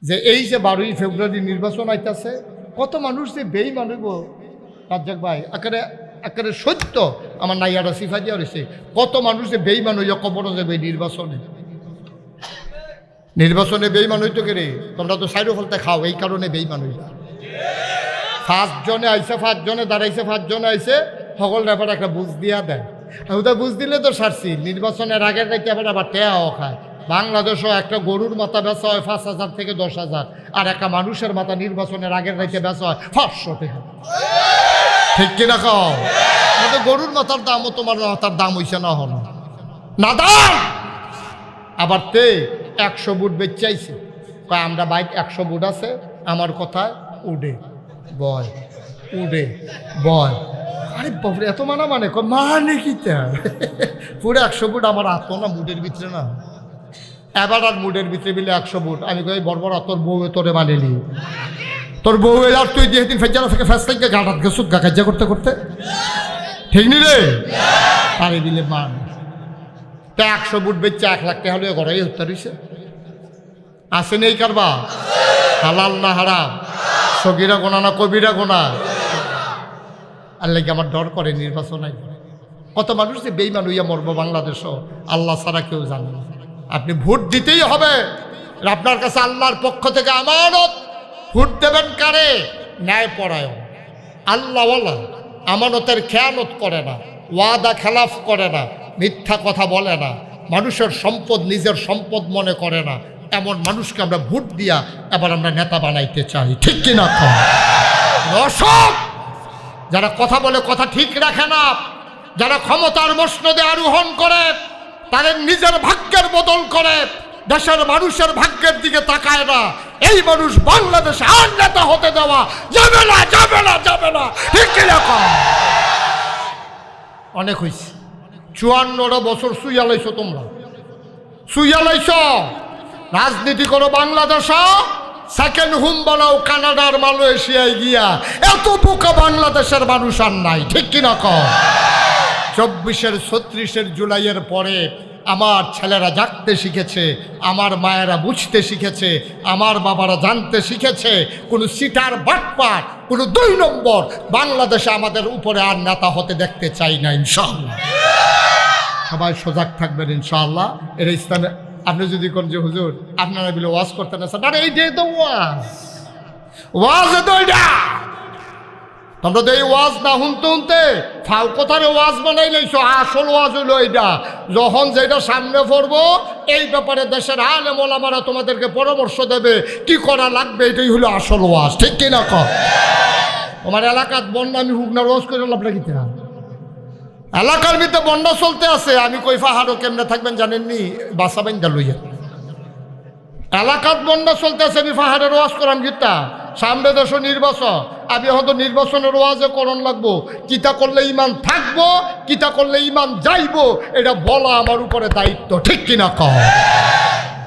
যে এই যে 12ই ফেব্রুয়ারি নির্বাচন আইতাছে, কত মানুষ যে বেঈমান হইব রাজ্জাক ভাই, একেবারে সত্য আমার নাইয়ারা সিফা দিয়া রয়েছে, কত মানুষ যে বেঈমান হইয়া কবর যাবে নির্বাচনে বেঈমান হইতো কে? তোমরা তো সাইডো ফলতে খাও, এই কারণে বেঈমান হইলা। 5 জনে আইসে, 5 জনে দাঁড়াইছে, 5 জনে আইসে, সকল ব্যাপারে একটা বুঝ দিয়া দেয়। ওটা বুঝ দিলে তো সারছি, নির্বাচনের আগের রাইতে আবার টেয়াও খায়। বাংলাদেশও একটা গরুর মাথা বেচা হয় 5,000 থেকে 10,000, আর একটা মানুষের মাথা নির্বাচনের আগের রাইতে বেচা হয় 500 টাকা। ঠিক কিনা খাও? গরুর মাথার দামও তোমার মাথার দাম হইছে না হলো না দাম। আবার 100 বুট বেচাইছে, কয় আমরা বাইক 100 বুট আছে, আমার কথায় উডে বয়, উডে বয়। আরে বাবরে, এত মানে মানে কি পুরো 100 বুট আমার আতো না মুডের ভিতরে না। এবার আর মুডের ভিতরে বিলে 100 বুট। আমি কই বর্বর, তোর বউ তোরে মানেলি, তোর বউ আর তুই দিয়ে দিন ফেজারা থেকে ফেস থেকে গাঁটাত গেছুক গা কাজ্জা করতে করতে, ঠিক নি রে? আরে দিলে মান তা 100 বুট বেচছে 1 লাখ টাকা হলে ঘরেই হত্যা রয়েছে। আসে নেই কারবা? হালাল না হারাম? সগিরা গোনা না কবিরা গোনা? আল্লাহ আমার ডর করে নির্বাচন। কত মানুষ যে বেঈমান হইয়া মরবো বাংলাদেশও, আল্লাহ ছাড়া কেউ জানে না। আপনি ভোট দিতেই হবে, আপনার কাছে আল্লাহর পক্ষ থেকে আমানত। ভোট দেবেন কারে? ন্যায় পরায়ণ, আল্লাহওয়ালা, আমানতের খেয়ানত করে না, ওয়াদা খেলাফ করে না, মিথ্যা কথা বলে না, মানুষের সম্পদ নিজের সম্পদ মনে করে না, এমন মানুষকে আমরা ভোট দিয়া এবার আমরা নেতা বানাইতে চাই। ঠিক কিনা? অসৎ যারা কথা বলে কথা ঠিক রাখে না, যারা ক্ষমতার মসনদে আরোহণ করে, তাদের নিজের ভাগ্যের বদল করে, দেশের মানুষের ভাগ্যের দিকে তাকায় না, এই মানুষ বাংলাদেশে আর নেতা হতে দেওয়া যাবে না, যাবে না, যাবে না। ঠিক কিনা? অনেক হয়েছে, 54 বছর শুইয়া লাইছো, তোমরা শুইয়া লাইছ। রাজনীতি করো বাংলাদেশ, সেকেন্ড হোম বানাও কানাডার মালয়েশিয়ায় গিয়া। এত বোকা বাংলাদেশের মানুষ আর নাই। ঠিক কিনা? 24-এর 36-এর জুলাইয়ের পরে আমার ছেলেরা জাগতে শিখেছে, আমার মায়েরা বুঝতে শিখেছে, আমার বাবারা জানতে শিখেছে, কোনো সিটার বাটপার, কোনো 2 নম্বর বাংলাদেশে আমাদের উপরে আর নেতা হতে দেখতে চাই না ইনশাআল্লাহ। সবাই সজাগ থাকবেন ইনশাআল্লাহ। এর ইসলামে আপনি যদি কোন যে হুজুর আপনারা বলে ওয়াজ করতেন না, স্যার এই যে তো ওয়াজ তো এটা, তোমরা তো এই ওয়াজ না শুনতে শুনতে ফাউ কথারে ওয়াজ বানাই লাইছো। আসল ওয়াজ হইলো এইটা, যখন যেটা সামনে পড়বো এই ব্যাপারে দেশের আলেম ওলামারা তোমাদেরকে পরামর্শ দেবে কি করা লাগবে, এটাই হলো আসল ওয়াজ। ঠিক কিনা? তোমার এলাকার বন্যা, আমি হুগনার ওয়াজ করে লাভ রাখিতে, এলাকার ভিতরে বন্যা চলতে আছে, আমি কই পাহাড়ও কেমনে থাকবেন জানেননি? বাসা বাইন্দা লইয়া এলাকার বন্যা চলতে আছে, আমি পাহাড়ের ওয়াজ করাম গীতা। সামনে দেশ নির্বাচন, আমি হয়তো নির্বাচনের ওয়াজে করণ লাগবো। কিতা করলে ইমান থাকবো, কিতা করলে ইমান যাইবো, এটা বলা আমার উপরে দায়িত্ব। ঠিক কিনা?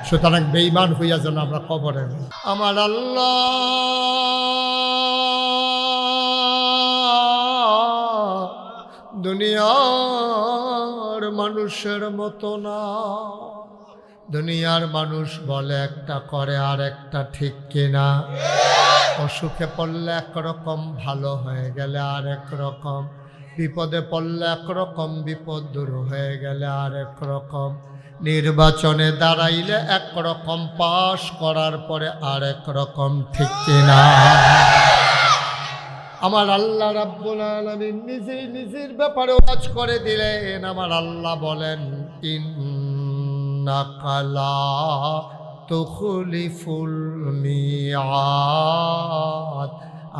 সুতরাং বেঈমান হইয়া যেন আমরা কবরে। আমার আল্লাহ দুনিয়ার মানুষের মতো না। দুনিয়ার মানুষ বলে একটা, করে আর একটা। ঠিক কিনা? অসুখে পড়লে একরকম, ভালো হয়ে গেলে আর একরকম, বিপদে পড়লে একরকম, বিপদ দূর হয়ে গেলে আর একরকম, নির্বাচনে দাঁড়াইলে একরকম, পাশ করার পরে আর একরকম। ঠিক কিনা? আমার আল্লাহ রাব্বুল আলামিন নিজেই নিজের ব্যাপারে ওয়াজ করে দিলেন। আমার আল্লাহ বলেন, ইন্নাকা লা তুখলিফুল মিআদ।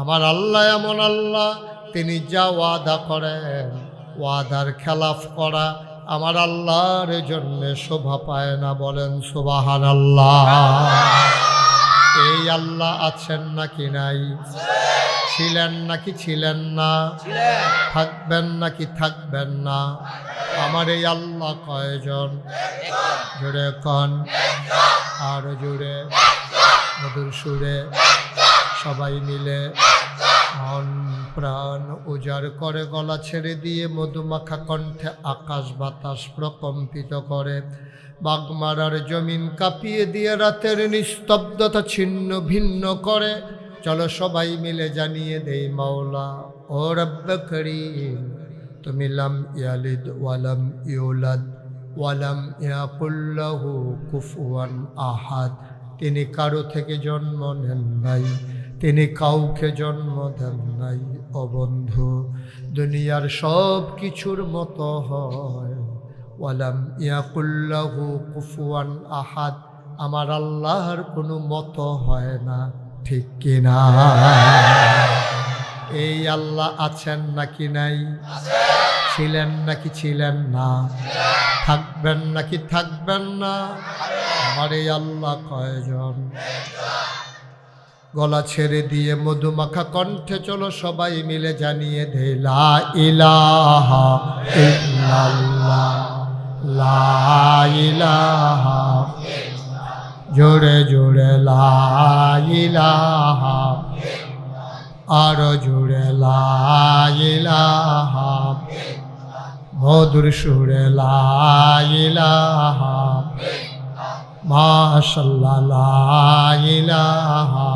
আমার আল্লাহ এমন আল্লাহ, তিনি যা ওয়াদা করেন, ওয়াদার খেলাফ করা আমার আল্লাহর জন্য শোভা পায় না। বলেন সুবহানাল্লাহ। এই আল্লাহ আছেন নাকি নাই? ছিলেন নাকি ছিলেন না? থাকবেন নাকি থাকবেন না? আমার এই আল্লাহ কয়জন? জোরে কন, আরো জোরে, মধুর সুরে সবাই মিলে মন প্রাণ উজাড় করে গলা ছেড়ে দিয়ে মধুমাখা কণ্ঠে আকাশ বাতাস প্রকম্পিত করে বাগমারার জমিন কাঁপিয়ে দিয়ে রাতের নিস্তব্ধতা ছিন্ন ভিন্ন করে। চলো সবাই মিলে জানিয়ে দেই মাওলা ও রব্ব করিম, তুমি লাম ইয়ালিদ ওয়ালাম ইউলাদ ওয়ালাম ইয়াকুল লাহু কুফুয়ান আহাদ। তিনি কারো থেকে জন্ম নেন নাই, তিনি কাউকে জন্ম দেন নাই। ও বন্ধু, দুনিয়ার সব কিছুর মতো হয়, ওয়ালাম ইয়াকুল লাহু কুফুয়ান আহাদ, আমার আল্লাহর কোনো মতো হয় না, ঠিক কিনা? এই আল্লাহ আছেন নাকি নাই? ছিলেন নাকি ছিলেন না? থাকবেন নাকি থাকবেন না? আমার এই আল্লাহ কয়জন? গলা ছেড়ে দিয়ে মধুমাখা কণ্ঠে চলো সবাই মিলে জানিয়ে দে লা ইলাহা ইল্লাল্লাহ, লা ইলাহা, জোরে জোরে লা ইলাহা, আরো জোরে লা ইলাহা, মধুর সুরে লা ইলাহা, মাশাআল্লাহ লা ইলাহা,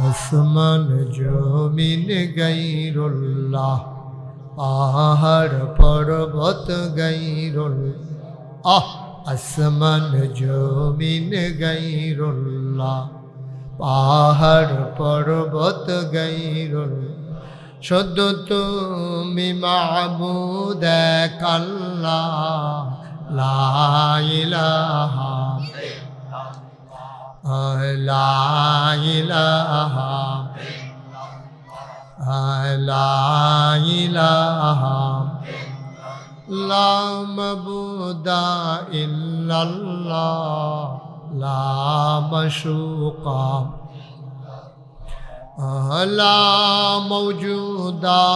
আসমান জমিন গায়রুল্লাহ, পাহাড় পর্বত গায়রুল্লাহ, আসমান জমিন গায়রুল্লাহ, পাহাড় পর্বত গায়রুল্লাহ, শুধু তুমি মাবুদ এক আল্লাহ, লা ইলাহা, লা ইলাহা, লা ইলাহা, লা মাবুদা ইল্লাল্লাহ, লা মাশুকা, লা মওজুদা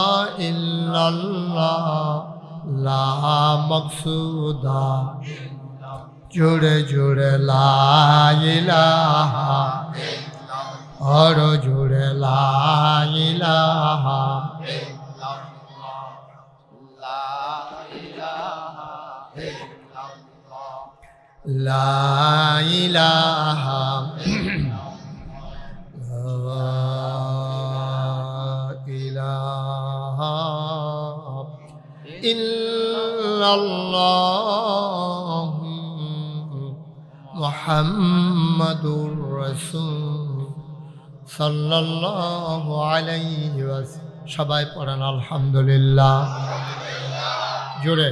ইল্লাল্লাহ, লা মকসুদা, জোরে জোরে লা ইলাহা, আর জোরে লা ইলাহা, লা ইলাহা ইল্লাল্লাহ মুহাম্মাদুর রাসূল সাল্লাল্লাহু আলাইহি ওয়াসাল্লাম। সবাই পড়েন আলহামদুলিল্লাহ, জোরে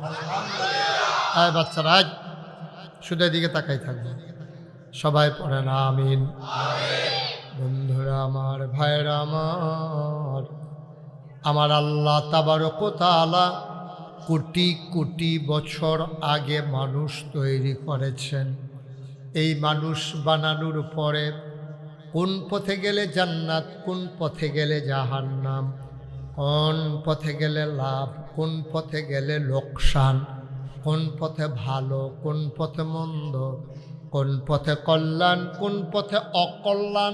আলহামদুলিল্লাহ। বাচ্চারা শুধু এদিকে তাকাই থাকবে, সবাই পড়েন আমিন। বন্ধুরা আমার, ভাইরা আমার, আমার আল্লাহ তাবারক ওয়া তাআলা কোটি কোটি বছর আগে মানুষ তৈরি করেছেন। এই মানুষ বানানোর পরে কোন পথে গেলে জান্নাত, কোন পথে গেলে জাহান্নাম, কোন পথে গেলে লাভ, কোন পথে গেলে লোকসান, কোন পথে ভালো, কোন পথে মন্দ, কোন পথে কল্যাণ, কোন পথে অকল্যাণ,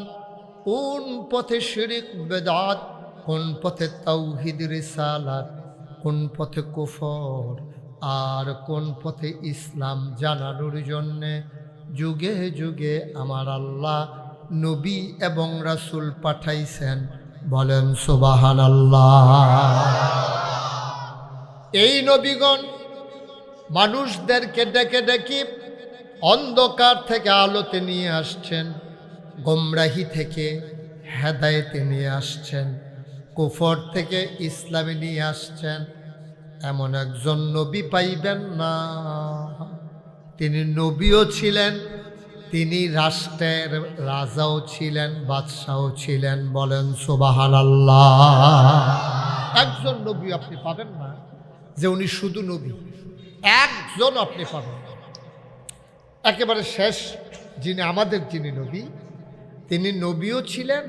কোন পথে শিরক বেদাত, কোন পথে তাওহীদ রিসালাত, কোন পথে কুফর, আর কোন পথে ইসলাম জানানোর জন্যে যুগে যুগে আমার আল্লাহ নবী এবং রাসূল পাঠাইছেন। বলেন সুবহানাল্লাহ। এই নবীগণ মানুষদেরকে ডেকে ডেকে অন্ধকার থেকে আলোতে নিয়ে আসছেন, গোমরাহি থেকে হেদায়েতে নিয়ে আসছেন, কুফর থেকে ইসলামে নিয়ে আসছেন। এমন একজন নবী পাইবেন না, তিনি নবীও ছিলেন, তিনি রাষ্ট্রের রাজাও ছিলেন, বাদশাও ছিলেন। বলেন সুবহানাল্লাহ। একজন নবী আপনি পাবেন না যে উনি শুধু নবী, একজন আপনি পাবেন না। একেবারে শেষ যিনি আমাদের যিনি নবী, তিনি নবীও ছিলেন,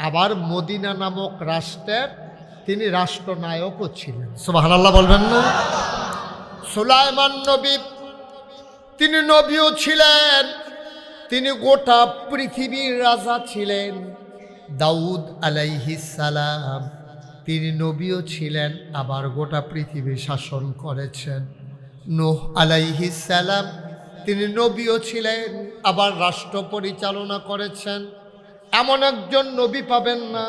আবার মদিনা নামক রাষ্ট্রের তিনি রাষ্ট্রনায়কও ছিলেন। সুবহানাল্লাহ বলবেন না? সুলাইমান নবী, তিনি নবীও ছিলেন, তিনি গোটা পৃথিবীর রাজা ছিলেন। দাউদ আলাইহিস সালাম, তিনি নবীও ছিলেন, আবার গোটা পৃথিবী শাসন করেছেন। নূহ আলাইহিস সালাম তিনি নবীও ছিলেন, আবার রাষ্ট্র পরিচালনা করেছেন। এমন একজন নবী পাবেন না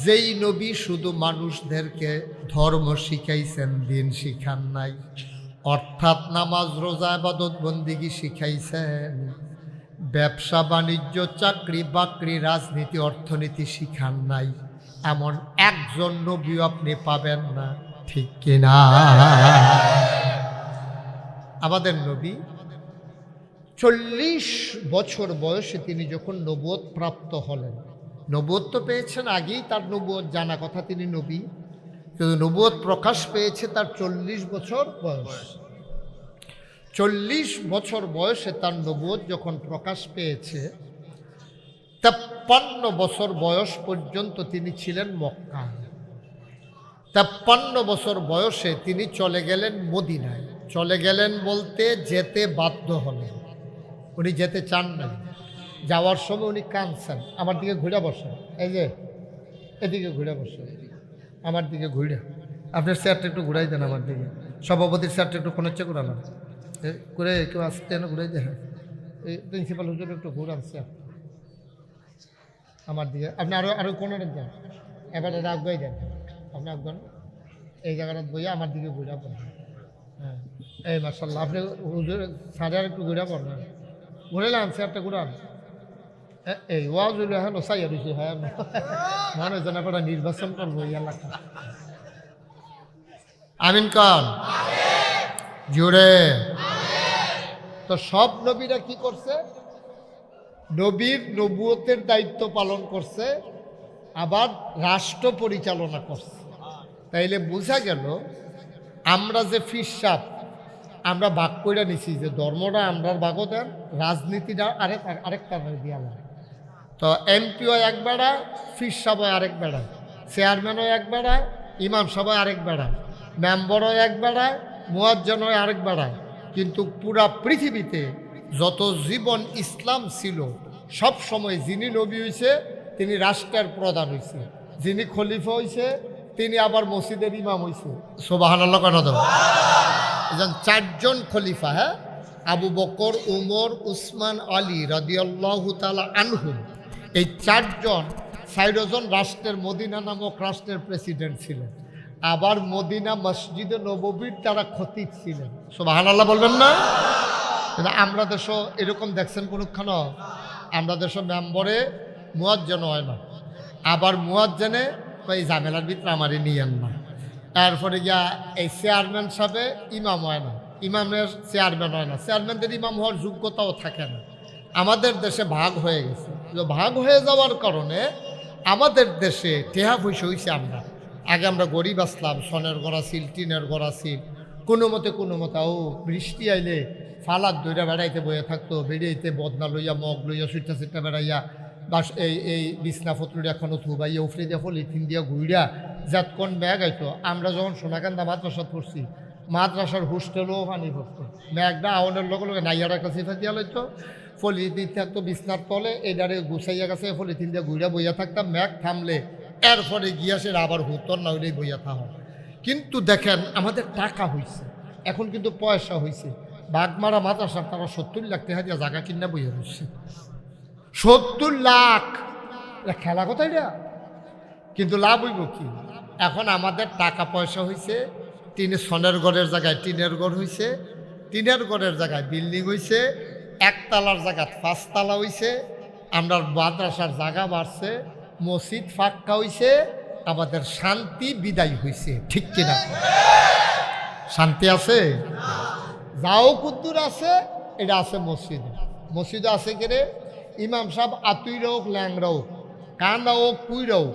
যেই নবী শুধু মানুষদেরকে ধর্ম শিখাইছেন, দিন শিখান নাই। অর্থাৎ নামাজ, রোজা, ইবাদত, বন্দেগী শিখাইছেন। ব্যবসা বাণিজ্য, চাকরি বাকরি, রাজনীতি, অর্থনীতি শিখান নাই। এমন একজন নবী আপনি পাবেন না, ঠিক কিনা? আমাদের নবী 40 বছর বয়সে তিনি যখন নবুয়ত প্রাপ্ত হলেন, নবুয়ত তো পেয়েছেন আগেই, তার নবুয়ত জানা কথা, তিনি নবী, কিন্তু নবুয়ত প্রকাশ পেয়েছে তার 40 বছর বয়স। 40 বছর বয়সে তার নবুয়ত যখন প্রকাশ পেয়েছে, 53 বছর বয়স পর্যন্ত তিনি ছিলেন মক্কায়। 53 বছর বয়সে তিনি চলে গেলেন মদিনায়। চলে গেলেন বলতে যেতে বাধ্য হলেন, উনি যেতে চান না। যাওয়ার সময় উনি কাঁদছেন। আমার দিকে ঘুরে বসেন, এই যে এদিকে ঘুরে বসেন, আমার দিকে ঘুরে। আপনার চেয়ারটা একটু ঘুরাই দেন আমার দিকে, সভাপতির চেয়ারটা একটু কোন হচ্ছে ঘুরালাম করে, কেউ আসতে না ঘুরাই দেন। এই প্রিন্সিপাল হুজুর একটু ঘুরান চেয়ার আমার দিকে। আপনি আরো কোনো দেন, এবারে আগুয়াই দেন, আপনি আগুয়ান এই জায়গাটা বইয়া আমার দিকে ঘুরা পড়বেন। হ্যাঁ, এই মার্শাল্লাহ, আপনি হুজুর সাড়ে আর একটু ঘুরা পড়বেন। ঘুরাইলাম চেয়ারটা ঘুরান। এই ওয়াজ হ্যাঁ সাইয়া দিছি, হ্যাঁ মনে যেন একটা নির্বাচন করবো এলাকা। আমিন কান জুড়ে। তো সব নবীরা কি করছে? নবীর নবুয়তের দায়িত্ব পালন করছে, আবার রাষ্ট্র পরিচালনা করছে। তাইলে বোঝা গেল আমরা যে ফিরসাব আমরা ভাগ করে নিছি, যে ধর্মটা আমরা ভাগও দেন, রাজনীতিটা আরেকটা দিয়া দেন। তো এমপিও এক বেড়া, ফিরসাব আরেক বেড়া, চেয়ারম্যানও এক বেড়া, ইমাম সবাই আরেক বেড়া, মেম্বারও এক বেড়ায়, মুয়াজ্জিনও আরেক বেড়ায়। কিন্তু পুরা পৃথিবীতে যত জীবন ইসলাম ছিল, সব সময় যিনি নবী হয়েছে তিনি রাষ্ট্রের প্রধান হয়েছে, যিনি খলিফা হয়েছে তিনি আবার মসজিদের ইমাম হয়েছে। সুবহানাল্লাহ কেন দাও? এজন 4 জন খলিফা, হ্যাঁ, আবু বকর, উমর, উসমান, আলী রাদিয়াল্লাহু তাআলা আনহুম, এই 4 জন 4 জন রাষ্ট্রের, মদিনা নামক রাষ্ট্রের প্রেসিডেন্ট ছিলেন। আবার মদিনা মসজিদে নববীর তারা খতিব ছিলেন। সুবহানাল্লাহ বলবেন না? আমরা দেশও এরকম দেখছেন কোনখানে? আমরা দেশও মেম্বরে মুয়াজ্জিন হয় না, আবার মুয়াজ্জিনে এই ঝামেলার ভিতরে আমারই নিয়েন না। এরপরে গিয়া এই চেয়ারম্যান সাহেব ইমাম হয় না, ইমামের চেয়ারম্যান হয় না, চেয়ারম্যানদের ইমাম হওয়ার যোগ্যতাও থাকে না। আমাদের দেশে ভাগ হয়ে গেছে। ভাগ হয়ে যাওয়ার কারণে আমাদের দেশে টেহা পয়সা হয়েছে। আমরা আগে আমরা গরিব আসলাম, সনের গড়া ছিল, টিনের গড়া ছিল, কোনো মতে ও বৃষ্টি আইলে ফালাত দইরা বেড়াইতে বয়ে থাকতো, বেরিয়েতে বদনা লইয়া, মগ লইয়া, সুইটা সিটটা বেড়াইয়া, বাস এই বিছনা ফতুরি এখনও থুবাইয়া উফরে দিয়া পলিথিন দিয়া ঘুইরা যাতক্ষণ ব্যাগ আইতো। আমরা যখন সোনাকান্দা মাদ্রাসা পড়ছি, মাদ্রাসার হোস্টেলও পানি পড়তো, ব্যাগটা আওয়ানের লগে লগে নাইয়ার একটা সিফা দিয়া লইতো, পলিথিন থাকতো বিছনার তলে, এইটারে গুছাইয়া গেছে, পলিথিন দিয়ে ঘুইরা বইয়া থাকতাম। ম্যাগ থামলে এরপরে গিয়া সে আবার হুতর না হইলেই বইয়া থাকা। কিন্তু দেখেন আমাদের টাকা হয়েছে, এখন কিন্তু পয়সা হয়েছে। বাগমারা মাদ্রাসার তারা 70 লাখ টাকা দিয়া জায়গা কিনা বইয়া রয়েছে। 70 লাখ খেলা কথা এটা, কিন্তু লাভ হইব কি? এখন আমাদের টাকা পয়সা হয়েছে, সনের ঘরের জায়গায় টিনের ঘর হয়েছে, টিনের ঘরের জায়গায় বিল্ডিং হয়েছে, একতলার জায়গা 5 তলা হয়েছে, আমরা মাদ্রাসার জায়গা বাড়ছে, মসজিদ ফাঁকা হয়েছে, আমাদের শান্তি বিদায় হয়েছে। ঠিক কিনা? শান্তি আছে? যাও কুদ্দুর আছে, এটা আছে মসজিদে। মসজিদে আছে কেরে ইমাম সাহেব আতুইরা হোক, ল্যাংরা হোক, কান্দা হোক, কুইরা হোক,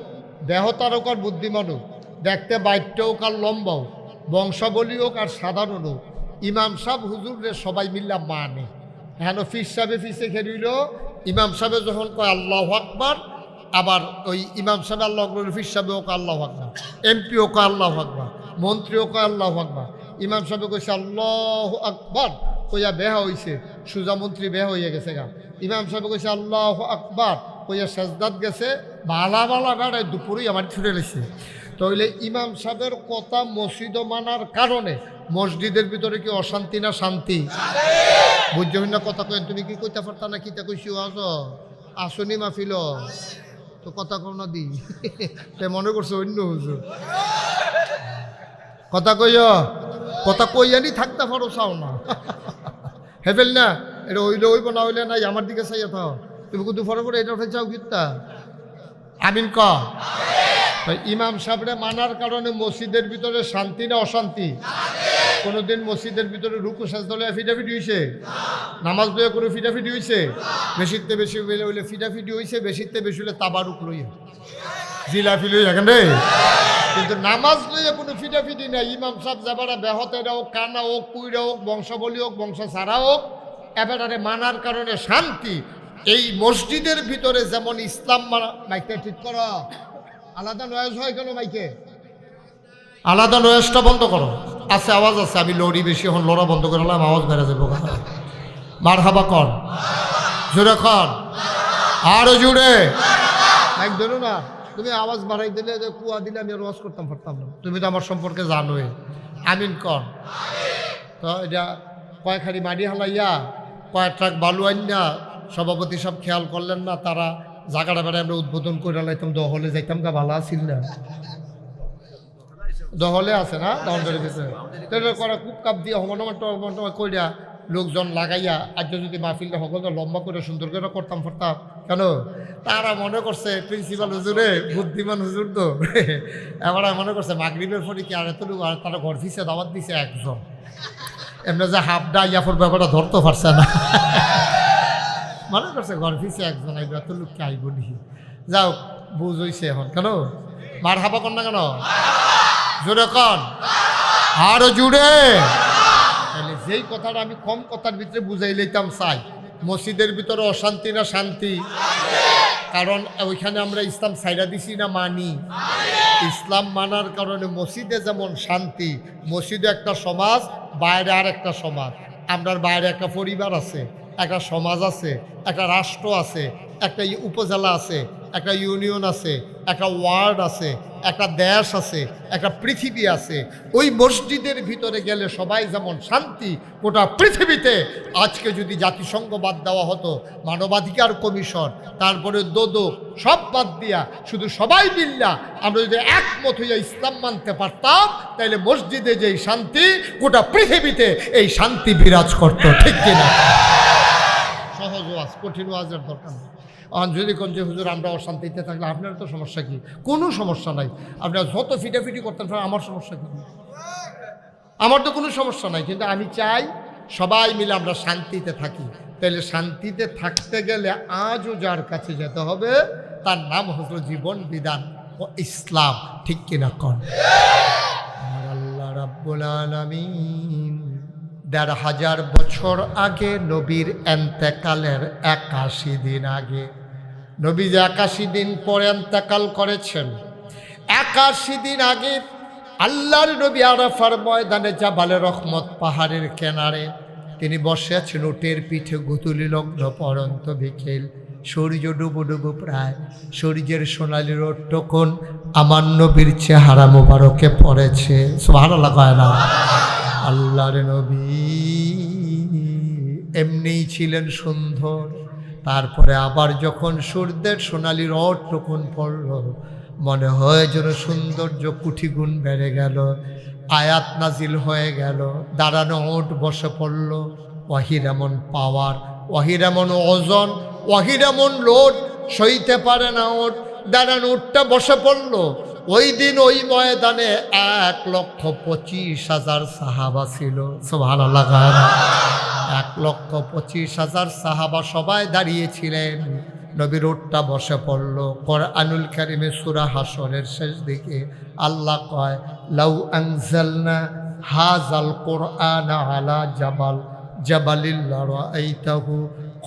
দেহতার হোক আর বুদ্ধিমান হোক, দেখতে বাইট্য হোক আর লম্বা হোক, বংশাবলী হোক আর সাধারণ হোক, ইমাম সাহেব হুজুরে সবাই মিল্লা মানে। হেন ফির সাহেবে ফিসে খেলিল, ইমাম সাহেবে যখন কয় আল্লাহু আকবার, আবার ওই ইমাম সাহেব আল্লাহ আকবর, ফির সাহেবে হোক আল্লাহু আকবার, এমপিও কয় আল্লাহু আকবার, মন্ত্রীও কয় আল্লাহু আকবার। ইমাম সাহেবে কইছে আল্লাহু আকবার, কইয়া বেহা হইছে, সুজা মন্ত্রী বেহা হইয়া গেছে গা। ইমাম সাহেব কইছে আল্লাহু আকবার, কইয়া সেজদাত গেছে, বালা বালা বেড়ায় দুপুরেই আমার ছুটে লেছে। তাহলে ইমাম সাহেবের কথা মসজিদ মানার কারণে মসজিদের ভিতরে কি অশান্তি না শান্তি? বুঝছো না কথা কই? তুমি কি কইতে পারতা না? কিতা কইছি আজ আসনি মাহফিল তো কথা কও না দি তে মনে করছো অন্য হুজুর কথা কইও, কথা কইয়ানি থাকতে পারো, চাও না হেবেল না, এটা হইলে হইব না হইলে নাই, আমার দিকে চাইয়া থাও। তুমি কিন্তু ফরে ফরে এটা উঠে চাও কিতা? আমিন ক। ইমাম সাহেবরে মানার কারণে মসজিদের ভিতরে শান্তি না অশান্তি? কোনোদিন মসজিদের ভিতরে রুকু সাজদা ফিটাফিটি হয়েছে? নামাজ লইয়া কোনো ফিটাফিটি হয়েছে? বেশিতে বেশি হইলে ফিটাফিটি হয়েছে, বেশিতে বেশি হলে তাবারুক লইয়া জিলাফি লইয়া কেন? কিন্তু নামাজ লইয়া কোনো ফিটাফিটি নাই। ইমাম সাহেব যাবারা বেহতেরা হোক, কানা হোক, কুইরা হোক, বংশাবলী হোক, বংশ ছাড়া হোক, এবারে মানার কারণে শান্তি। এই মসজিদের ভিতরে যেমন ইসলাম মানা, মাইকটা ঠিক করো, আলাদা নয়েজ হয় কেন মাইকে? আলাদা নয়েজটা বন্ধ করো। আছে আওয়াজ আছে, আমি লড়ি বেশি এখন লড়া বন্ধ করলাম, আওয়াজ বেড়ে যাবো। মার হাবা কর, জোরে কর, আরো জুড়ে মাইক ধরো না। তুমি আওয়াজ বাড়াই দিলে যে কুয়া দিলে আমি আর ওয়াজ করতাম পারতাম না। তুমি তো আমার সম্পর্কে জানোই। আমিন কর। তো এটা কয়েকখানি মাটি হালাইয়া কয়েক ট্রাক বালু আইনা সভাপতি সব খেয়াল করলেন না, তারা জায়গাটা বেড়ে আমরা উদ্বোধন করে লাইতাম, দহলে যাইতাম গা, ভালো আসিল না? দহলে আছে না দহলের ভিতরে করা খুব কাপ দিয়ে হমনমা কইরা লোকজন লাগাইয়া আজ যদি মাহফিলটা সকল লম্বা করে সুন্দর করে করতাম পারতাম কেন? তারা মনে করছে প্রিন্সিপাল হুজুরে বুদ্ধিমান হুজুর তো, এবার মনে করছে মাগরিবের পরে কি আর এত লোক, আর তারা ঘর ফিসে দাওয়াত দিছে একজন, এমনি যে হাফডা ইয়াফর ব্যাপারটা ধরতে পারছে না, মনে করছে ঘর ফিসে একজন আইব, এত লোককে আইব নি। যাও বুঝ হইছে এখন কেন? মার হাবা কর না কেন? জোরে কন, আরো জুড়ে। তাহলে যেই কথাটা আমি কম কথার ভিতরে বুঝাই লইতাম চাই, মসজিদের ভিতরে অশান্তি না শান্তি? কারণ ওইখানে আমরা ইসলাম ছাইড়া দিছি না মানি? ইসলাম মানার কারণে মসজিদে যেমন শান্তি, মসজিদে একটা সমাজ, বাইরে আর একটা সমাজ। আমরার বাইরে একটা পরিবার আছে, একটা সমাজ আছে, একটা রাষ্ট্র আছে, একটা উপজেলা আছে, একটা ইউনিয়ন আছে, একটা ওয়ার্ড আছে, একটা দেশ আছে, একটা পৃথিবী আছে। ওই মসজিদের ভিতরে গেলে সবাই যেমন শান্তি, গোটা পৃথিবীতে আজকে যদি জাতিসংঘ বাদ দেওয়া হতো, মানবাধিকার কমিশন, তারপরে দোদো সব বাদ দিয়া শুধু সবাই মিল্লা আমরা যদি একমত হইয়া ইসলাম মানতে পারতাম, তাহলে মসজিদে যেই শান্তি, গোটা পৃথিবীতে এই শান্তি বিরাজ করত। ঠিক কিনা? সহজ ওয়াজ, কঠিন ওয়াজের দরকার নেই। যদি কোন যে হুজুর আমরা অশান্তিতে থাকলে আপনার তো সমস্যা কি? কোনো সমস্যা নাই, আপনার যত ফিটাফিটি করতেন আমার সমস্যা কি? আমার তো কোনো সমস্যা নাই, কিন্তু আমি চাই সবাই মিলে আমরা শান্তিতে থাকি। তাহলে শান্তিতে থাকতে গেলে আজও যার কাছে যেতে হবে, তার নাম হলো জীবন বিধান ও ইসলাম। ঠিক কিনা কন? আমার আল্লাহ রাব্বুল আলামিন ১৫০০ বছর আগে, নবীর এন্তেকালের ৮১ দিন আগে, নবী যে ৮১ দিন পরে এন্তেকাল করেছেন, ৮১ দিন আগে আল্লাহর নবী আরাফার ময়দানে জাবালে রহমত পাহাড়ের কিনারে তিনি বসে আছেন উটের পিঠে, গোধূলি লগ্ন পরন্ত বিকেল, সূর্য ডুবো ডুবো প্রায়, সূর্যের সোনালি রোদ তখন আমার নবীর চেহারা মোবারকে পড়েছে। সুবহানাল্লাহ কয় না? আল্লাহর নবী এমনিই ছিলেন সুন্দর, তারপরে আবার যখন সূর্যের সোনালি রড তখন পড়ল, মনে হয় যেন সৌন্দর্য কুঠিগুণ বেড়ে গেল, আয়াত নাজিল হয়ে গেল, দাঁড়ানো ওট বসে পড়ল। ওয়াহির এমন পাওয়ার, ওয়াহির এমন ওজন, ওয়াহির এমন লোড, সইতে পারে না ওট, দাঁড়ানো উটটা বসে পড়ল। ওই দিন ওই ময়দানে ১,২৫,০০০ সাহাবা ছিল। সুবহানাল্লাহ। ১,২৫,০০০ সাহাবা সবাই দাঁড়িয়েছিলেন। নবীর উটটা বসে পড়ল। কোরআনুল কারীমে সূরা হাসরের শেষ দিকে আল্লাহ কয়, লাউ আনজালনা হাযাল কুরআনা আলা জাবালিল লারাআইতাহু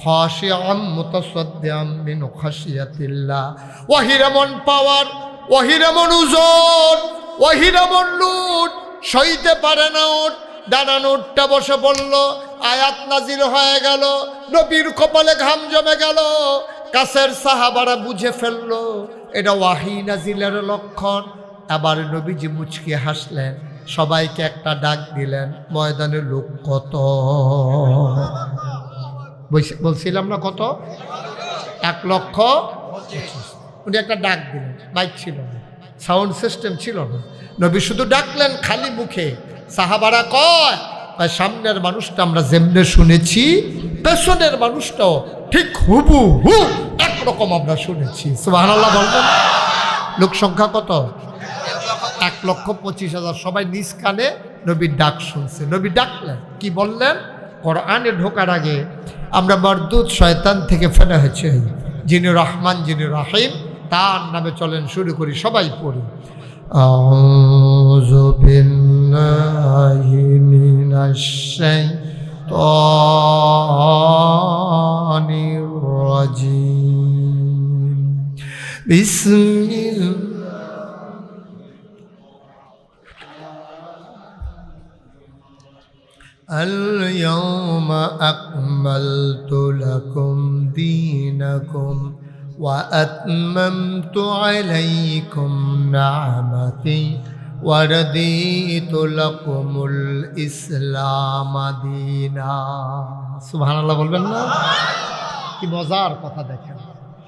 খাশিআম মুতাসাদ্দিআম মিন খাশিয়াতিল্লাহ। ওয়াহির এমন পাওয়ার, ওয়াহির এমন ওজন, ওয়াহির এমন লুট, সইতে পারে না ওট, দাঁড়ানো উটটা বসে পড়ল। আয়াত নাজিল হয়ে গেল, নবীর কপালে ঘাম জমে গেল। কাছের সাহাবারা বুঝে ফেললো এটা ওয়াহি নাজিলের লক্ষণ। আবার নবীজি মুচকি হাসলেন, সবাইকে একটা ডাক দিলেন, ময়দানের লোক কত? বলছিলাম না কত? 1,25,000। উনি একটা ডাক দিলেন, মাইক ছিল না, সাউন্ড সিস্টেম ছিল না, নবী শুধু ডাকলেন খালি মুখে। সাহাবারা কয়, সামনের মানুষটা আমরা যেমনে শুনেছি পেছনের মানুষটাও ঠিক হুবহু একরকম আমরা শুনেছি। সুবহানাল্লাহ বলবেন। লোক সংখ্যা কত? 1,25,000। সবাই নিজ কানে নবীর ডাক শুনছে। নবী ডাকলেন, কি বললেন? কোরআনে ঢোকার আগে আমরা মারদুদ শয়তান থেকে ফেরা হয়েছে, যিনি রহমান যিনি রহিম, তার নামে চলেন শুরু করি, সবাই পড়ি। আউযু বিল্লাহি মিনাশ শাইতানির রাজিম। বিসমিল্লাহ। اليوم أكملت لكم دينكم وأتممت عليكم نعمتي ورضيت لكم الإسلام دينا। সুবহান আল্লাহ বলবেন না? কি মজার কথা দেখেন।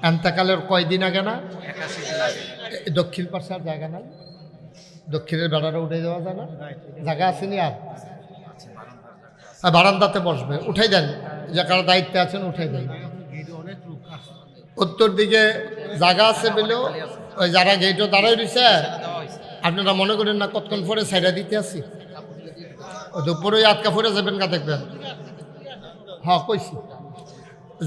এন্তকালের কয়দিন আগে না? 81 দিন আগে। দক্ষিণ পাশে আর জায়গা নাই? দক্ষিণের বেড়াটা উঠে যাওয়া যায় না? জায়গা আসেনি আর? বারান্দাতে বসবে, উঠাই দেন, যে কারো দায়িত্বে আছেন উঠাই দেন। উত্তর দিকে জায়গা আছে বলেও ওই যারা গেটও দাঁড়াই রয়েছে, আপনারা মনে করেন না কতক্ষণ পরে সাইডা দিতে আসি, দুপুরে আটকা পরে যাবেন গা দেখবেন। হ্যাঁ কইছি,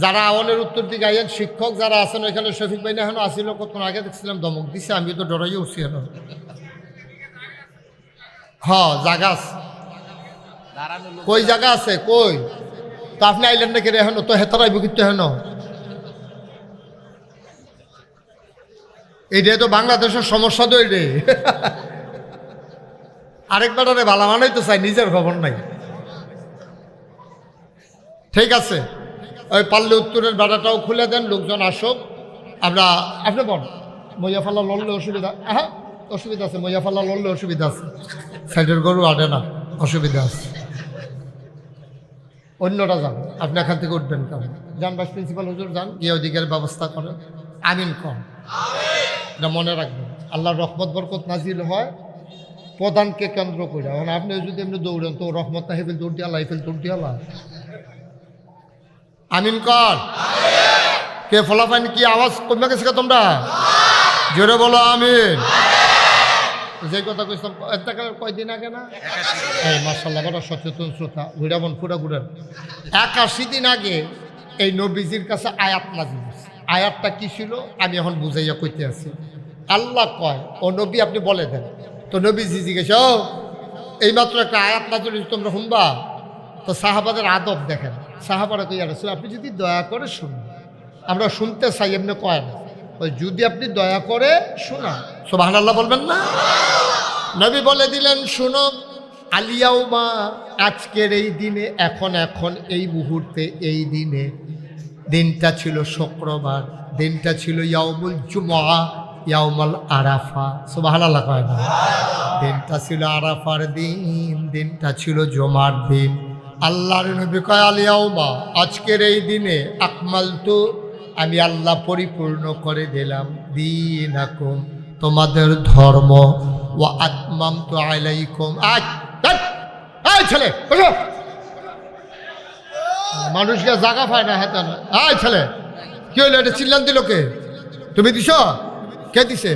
যারা আওয়ানের উত্তর দিকে আইয়েন শিক্ষক যারা আছেন ওইখানে, শফিক ভাই না এখন আসিল, কতক্ষণ আগে দেখছিলাম দমক দিছে, আমি তো ডরাইয়ে উঠছি এখন। হ্যাঁ জায়গা আছে, কই জায়গা আছে কই? তো আপনি আইলেন নাকি রে? এখন তো হেতারাইব কিন্তু হেন এইটাই তো বাংলাদেশের সমস্যা তো এইটাই। আরেকবারে ভালো মানাই তো চাই, নিজের খবর নাই। ঠিক আছে, ওই পাল্লে উত্তরের বেড়াটাও খুলে দেন, লোকজন আসুক। আমরা আপনি বল, মইয়াফাল্লা লড়লে অসুবিধা? হ্যাঁ অসুবিধা আছে, মইয়াফাল্লা লড়লে অসুবিধা আছে, সাইডের গরু আটে না, অসুবিধা আছে। অন্যরা যান, আপনি এখান থেকে উঠবেন কেমন? যান, ভাইস প্রিন্সিপাল হুজুর যান, গিয়ে ওইদিকের ব্যবস্থা করেন। আমিন কম, এটা মনে রাখবেন। আল্লাহর রহমত বরকত নাজিল হয় প্রধানকে কেন্দ্র করে। এখন আপনি যদি এমনি দৌড়েন তো রহমত না হেফেল দৌড় দিয়া লাইফেল দৌড় দিয়া লা। আমিন কর। কে ফলাফাইন কি আওয়াজ কমে গেছে তোমরা? জোরে বলো আমিন। যে কথা কইতাম এতকালের কয়দিন আগে না? এই মাশাআল্লাহ, বড় সচেতন শ্রোতা, ঘুরাবন পুরা ঘুরেন। 81 দিন আগে এই নবীজির কাছে আয়াত নাজিল হয়েছে। আয়াতটা কি ছিল আমি এখন বুঝাইয়া কইতে আছি। আল্লাহ কয়, ও নবী আপনি বলে দেন। তো নবীজি জিজ্ঞেস, ও এইমাত্র একটা আয়াত নাজিল হয়েছে, তোমরা শুনবা? তো সাহাবাদের আদব দেখেন। সাহাবারা কইয়া রাসূল আপনি যদি দয়া করে শুনুন, আমরা শুনতে চাই, এমনি কয় না, ওই যদি আপনি দয়া করে শোনা। সুবহানাল্লাহ বলবেন না? নবী বলে দিলেন, শুনো, আলিয়াউমা, আজকের এই দিনে, এখন এই মুহূর্তে, এই দিনে, দিনটা ছিল শুক্রবার, দিনটা ছিল ইয়াউমুল জুমআ, ইয়াউমুল আরাফা। সুবহানাল্লাহ কয় না? দিনটা ছিল আরাফার দিন, দিনটা ছিল জুমার দিন। আল্লাহর নবী কয়, আলিয়াউমা, আজকের এই দিনে, আকমালতু, আমি আল্লাহ পরিপূর্ণ করে দিলাম, দীনাকুম, তোমাদের ধর্ম, ওয়া আতমামতু আলাইকুম। আয় ছেলে বসো, মানুষকে জায়গা পায় না। হ্যাঁ না, আয় ছেলে, কি হইলো? এটা চিল্লান দিল কে? তুমি দিছ? কে দিছে?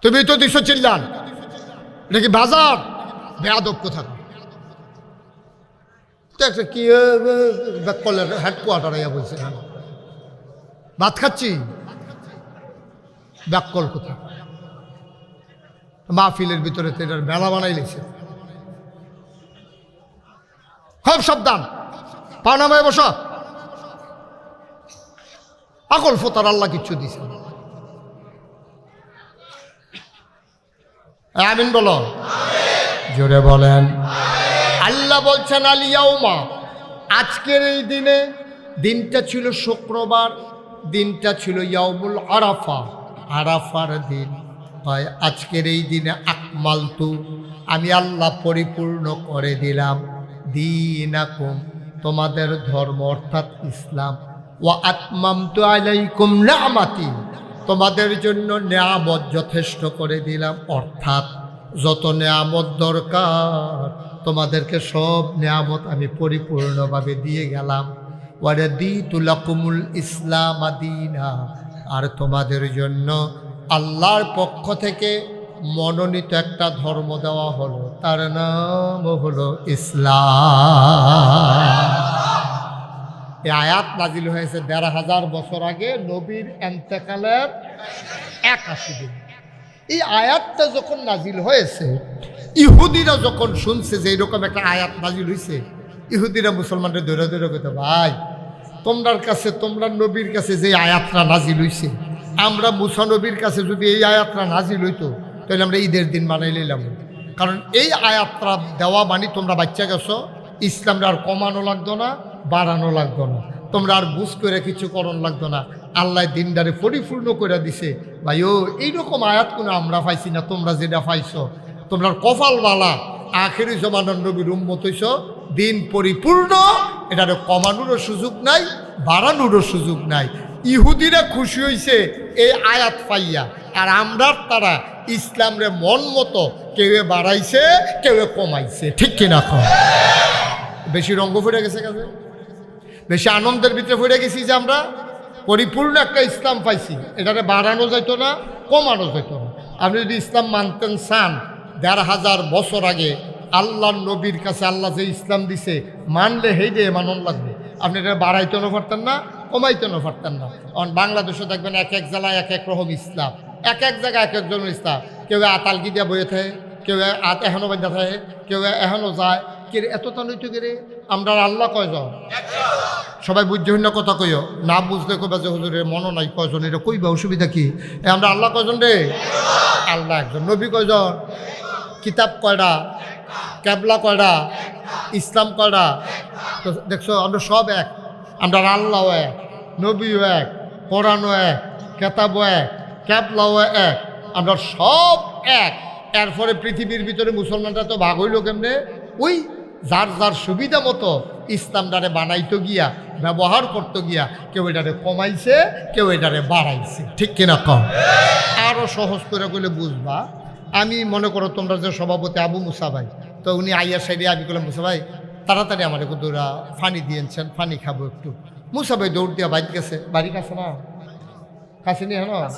তুমি তো দিছ চিল্লান। এটা কি বাজার? বেয়াদব কোথা কি হেডকোয়ার্টার ইয়া বলছে, ভাত খাচ্ছি, ব্যাককল কোথা? মাহফিলের ভিতরে তো এটার মেলা বানাই লেছে। খুব সাবধান, পা নামায় বসা। আকল ফোতার আল্লাহ কিচ্ছু দিছে। আমিন বলো, জোরে বলেন। আল্লাহ বলছেন, আলিয়াউমা, আজকের এই দিনে, দিনটা ছিল শুক্রবার, দিনটা ছিল ইয়াউমুল আরাফা, আরাফার দিন। হয় আজকের এই দিনে আকমালতু আমি আল্লাহ পরিপূর্ণ করে দিলাম দীনাকুম তোমাদের ধর্ম অর্থাৎ ইসলাম, ওয়া আতমামতু আলাইকুম নিআমাতি তোমাদের জন্য নিয়ামত যথেষ্ট করে দিলাম, অর্থাৎ যত নিয়ামত দরকার তোমাদেরকে সব নিয়ামত আমি পরিপূর্ণভাবে দিয়ে গেলাম। ওয়ারাদিতু লাকুমুল ইসলাম দীনা আর তোমাদের জন্য আল্লাহর পক্ষ থেকে মনোনীত একটা ধর্ম দেওয়া হলো, তার নাম হলো ইসলাম। এই আয়াত নাজিল হয়েছে ১৫০০ বছর আগে নবীর এন্তেকালের ৮১ দিন। এই আয়াতটা যখন নাজিল হয়েছে, ইহুদিরা যখন শুনছে যে এরকম একটা আয়াত নাজিল হয়েছে, ইহুদিরা মুসলমানদের ধরে ধরে কইতে, ভাই তোমরার কাছে তোমরা নবীর কাছে যে আয়াতটা নাজিল হয়েছে, আমরা মুসা নবীর কাছে যদি এই আয়াতটা নাজিল হইতো তাহলে আমরা ঈদের দিন মানাই নিলাম। কারণ এই আয়াতটা দেওয়া মানে তোমরা বাচ্চা গেছো, ইসলামটা আর কমানো লাগতো না, বাড়ানো লাগতো না, তোমরা আর বুঝ করে কিছু করণ লাগতো না, আল্লাহ দিনদারে পরিপূর্ণ করে দিছে। ভাই ও এইরকম আয়াত কোনো আমরা পাইছি না, তোমরা যেটা পাইছো তোমরা কপালওয়ালা, আখেরি জমানার নবীর উম্মত হইছ, দিন পরিপূর্ণ, এটারে কমানোরও সুযোগ নাই, বাড়ানোরও সুযোগ নাই। ইহুদিরা খুশি হয়েছে এই আয়াত পাইয়া, আর আমরা তারা ইসলামরে মন মতো কেউ বাড়াইছে কেউ কমাইছে, ঠিক কিনা কম? বেশি রঙ্গ ফুটে গেছে কাছে, বেশি আনন্দের ভিতরে ফুটে গেছি যে আমরা পরিপূর্ণ একটা ইসলাম পাইছি, এটারে বাড়ানো যাইতো না, কমানো যাইতো না। আপনি যদি ইসলাম মানতেন চান, ১৫০০ বছর আগে আল্লাহর নবীর কাছে আল্লাহ যে ইসলাম দিছে মানলে হেই দিয়ে মানন লাগবে। আপনি এটা বাড়াইতেও পারতেন না, কমাইতেও পারতেন না। কারণ বাংলাদেশে দেখবেন এক এক জেলায় এক এক রকম ইসলাম, এক এক জায়গায় এক একজন ইসলাম। কেউ আতালকি দিয়া বইয়ে থাকে, কেউ এখনও বান্ধা থাকে, কেউ এখনও যায়। কে এত তানইতো কে রে, আমরা আল্লাহ কয়জন? সবাই বুঝতে না কথা কইও, না বুঝলে কইবা যে হুজুরের মনও নাই কয়জন, এটা কইবা অসুবিধা কি? আমরা আল্লাহ কয়জন রে? আল্লাহ একজন। নবী কয়জন? কিতাব কয়টা? ক্যাবলা কয়টা? ইসলাম কয়টা? তো দেখছো আমরা সব এক, আমরা আল্লাহ এক, নবীও এক, কোরআনও এক, কেতাবও এক, ক্যাবলাও এক, আমরা সব এক। এরপরে পৃথিবীর ভিতরে মুসলমানরা তো ভাগ হইল কেমনে? ওই যার যার সুবিধা মতো ইসলামটারে বানাইতে গিয়া, ব্যবহার করতে গিয়া, কেউ এটারে কমাইছে, কেউ এটারে বাড়াইছে, ঠিক কিনা কম? আরও সহজ করে কইলে বুঝবা, আমি মনে করো তোমরা যে সভাপতি আবু মুসা ভাই, তো উনি আইয়া সাইডে আমি বললাম, মুসা ভাই তাড়াতাড়ি আমার একটু দৌড়া ফানি দিয়েছেন, ফানি খাবো একটু। মুসা ভাই দৌড় দিয়া বাইক গেছে, বাড়ি কাছে না, কাছে নিয়ে হ্যাঁ,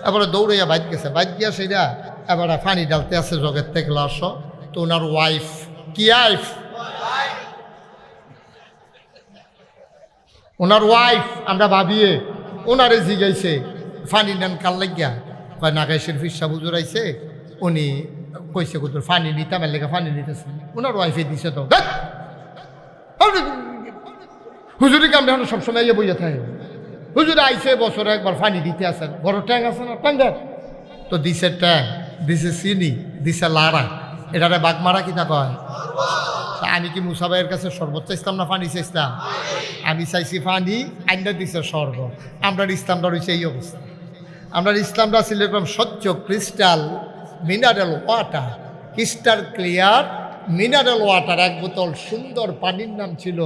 এবারে দৌড়াইয়া বাইক গেছে, বাইক দিয়া সেইটা এবারে ফানি ডালতে আছে জগের থেকে গ্লাস। তো ওনার ওয়াইফ, কি ওয়াইফ? ওনার ওয়াইফ, আমরা ভাবিয়ে ওনারে জিগাইছে ফানি নেন কাল লাগিয়া, কয় নাগাইশের ফিসা বুজুর আইছে, উনি কইছে কুতুর ফানি নিতাম, এর লেগে ফানি নিতেছে। ওনার ওয়াইফে দিছে, তো হুজুরি কামড়ে আমরা সবসময় ইয়ে বইয়া থাকে, হুজুরে আইসে বছরে একবার ফানি দিতে আসেন, বড় ট্যাং আছে না, ট্যাঙ্গার তো দিছে, ট্যাং দিছে, চিনি দিছে, লাড়া, এটারে বাগমারা কিনা কয়। আমি কি মুসা ভাইয়ের কাছে শরবত চাইছিলাম না পানি চাইছিলাম? আমি চাইছি পানি, আইনটা দিছে শরবত। আমরা ইসলামটা রয়েছে এই অবস্থা। আমরা ইসলামটা ছিল এরকম স্বচ্ছ crystal mineral water, crystal clear mineral water, এক বোতল সুন্দর পানির নাম ছিল,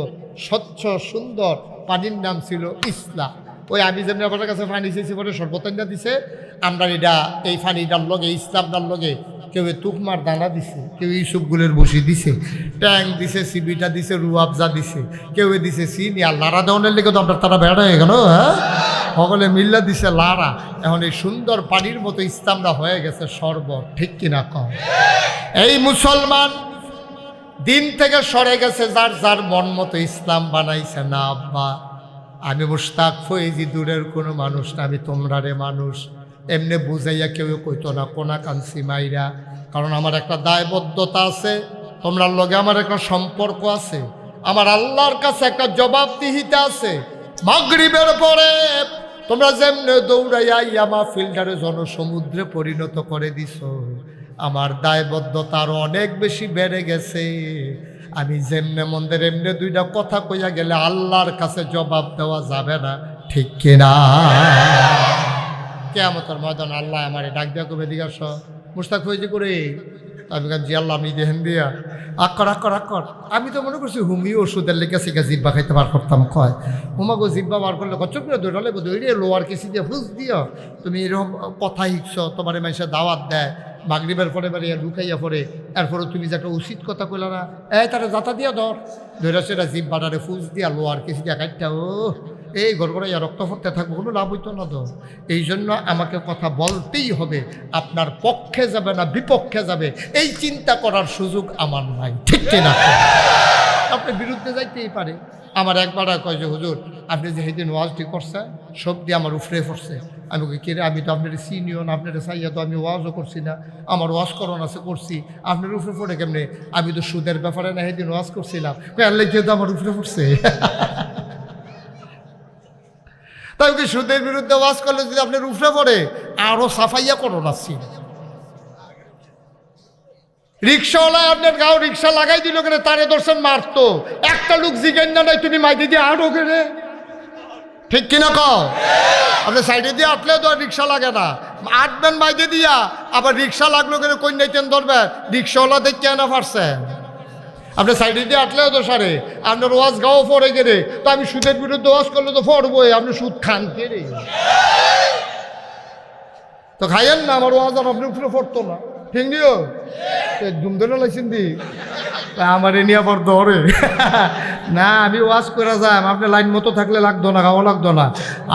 স্বচ্ছ সুন্দর পানির নাম ছিল ইসলাম। ওই আমি যেমনি আপনার কাছে পানি চাইছি পরে শরবত আইনটা দিছে, আমরা এটা এই পানিটার লগে ইসলামটার লগে কেউ তুকমার দানা দিছে, কেউ ইসুফগুলের বসি দিছে, ট্যাং দিছে, সিবিটা দিছে, রুয়াবজা দিছে, কেউ দিছে চিনি, আর লাড়া দেওয়ানের লেগে তো আপনার তারা বেড়া হয়ে গেল। হ্যাঁ, সকলে মিল্লা দিছে লাড়া। এখন এই সুন্দর পানির মতো ইসলামটা হয়ে গেছে শরবত, ঠিক কিনা কম? এই মুসলমান দিন থেকে সরে গেছে, যার যার মন মতো ইসলাম বানাইছে। না আব্বা, আমি মুশতাক ফয়েজি দূরের কোনো মানুষ না, আমি তোমরারে মানুষ এমনি বুঝাইয়া কেউ কইতো না কোনা কান্সি মাইরা, কারণ আমার একটা দায়বদ্ধতা আছে, তোমরার লগে আমার একটা সম্পর্ক আছে, আমার আল্লাহর কাছে একটা জবাবদিহিতা আছে। মাগরিবের পরে তোমরা যেমনে দৌড়াইয়া ইয়ামা ফিল্ডারে জনসমুদ্রে পরিণত করে দিছ, আমার দায়বদ্ধতা আরো অনেক বেশি বেড়ে গেছে। আমি যেমনে মন্দের এমনি দুইটা কথা কইয়া গেলে আল্লাহর কাছে জবাব দেওয়া যাবে না, ঠিক কিনা? কিয়ামতের ময়দান আল্লাহ আমারে ডাক দিয়া কবে দিগাস মুস্তাক হয়েছে করে আমি জি আল্লাহ আমি দেহেন দিয়া আক্কর আমি তো মনে করছি হুমি ওষুধের লেগে শিখে জিব্বা খাইতে বার করতাম কয় হুমাগো জিব্বা বার করলে কচ্চর করে দৌড়ালে দৌড়ে লোয়ার কেসি দিয়ে ফুস দিও তুমি এরকম কথা শিখছ তোমার মানুষের দাওয়াত দেয় মাগরিবের পরে বাড়িয়া ঢুকাইয়া পড়ে এরপরে তুমি যে একটা উচিত কথা কইলা না তারা যাতা দিয়া ধরা সেটা জিব্বাটারে ফুস দিয়া লোয়ার কেসি দিয়া কাটটা ও এই গড়গড়াইয়া রক্ত ফুটতে থাকবো কোনো লাভ হইতো না তো এই জন্য আমাকে কথা বলতেই হবে আপনার পক্ষে যাবে না বিপক্ষে যাবে এই চিন্তা করার সুযোগ আমার নাই ঠিক কিনা আপনি বিরুদ্ধে যাইতেই পারে আমার একবার কয় যে হুজুর আপনি যে সেদিন ওয়াজটি করছেন সব দিয়ে আমার উফরে পড়ছে আমি কিরে আমি তো আপনার সিনিয়র আপনার চাইয়া তো আমি ওয়াজও করছি না আমার ওয়াজ করণ আছে করছি আপনার উফরে পড়ে কেমনে আমি তো সুদের ব্যাপারে না সেদিন ওয়াজ করছিলাম আল্লাহ যেহেতু আমার উফরে পড়ছে তাই কি সুদের বিরুদ্ধে ওয়াজ করলে যদি আপনার উফরে পড়ে আরো সাফাইয়া করণ আসছি রিক্সাওয়ালা আপনার গাও রিক্সা লাগাই দিল কেন তারে দর্শন মারতো একটা লোক জিজ্ঞেন না নাই তুমি মাইতে দিয়ে আটো কেনে ঠিক কিনা কও আপনি সাইডে দিয়ে আটলেও তো আর রিক্সা লাগে না আটবেন মাইতে দিয়া আবার রিক্সা লাগলো কেন কই নাইতেন ধরবেন রিক্সাওয়ালা দেখতে না পারছেন আপনি সাইডে দিয়ে আটলেও তো সারে আপনার ওয়াজ গাও পড়ে গেলে তো আমি সুদের বিরুদ্ধে ওয়াজ করলে তো পড়বোই আপনি সুদ খান কে রে তো খাইয়েন না আমার ওয়াজ আর আপনি উপরে পড়তো না ঠিক নিও ধুমধরে লাগছেন দি আমার এ নিয়ে আবার ধরে না আমি ওয়াজ করে যাম আপনি লাইন মতো থাকলে লাগতো না খাওয়া লাগতো না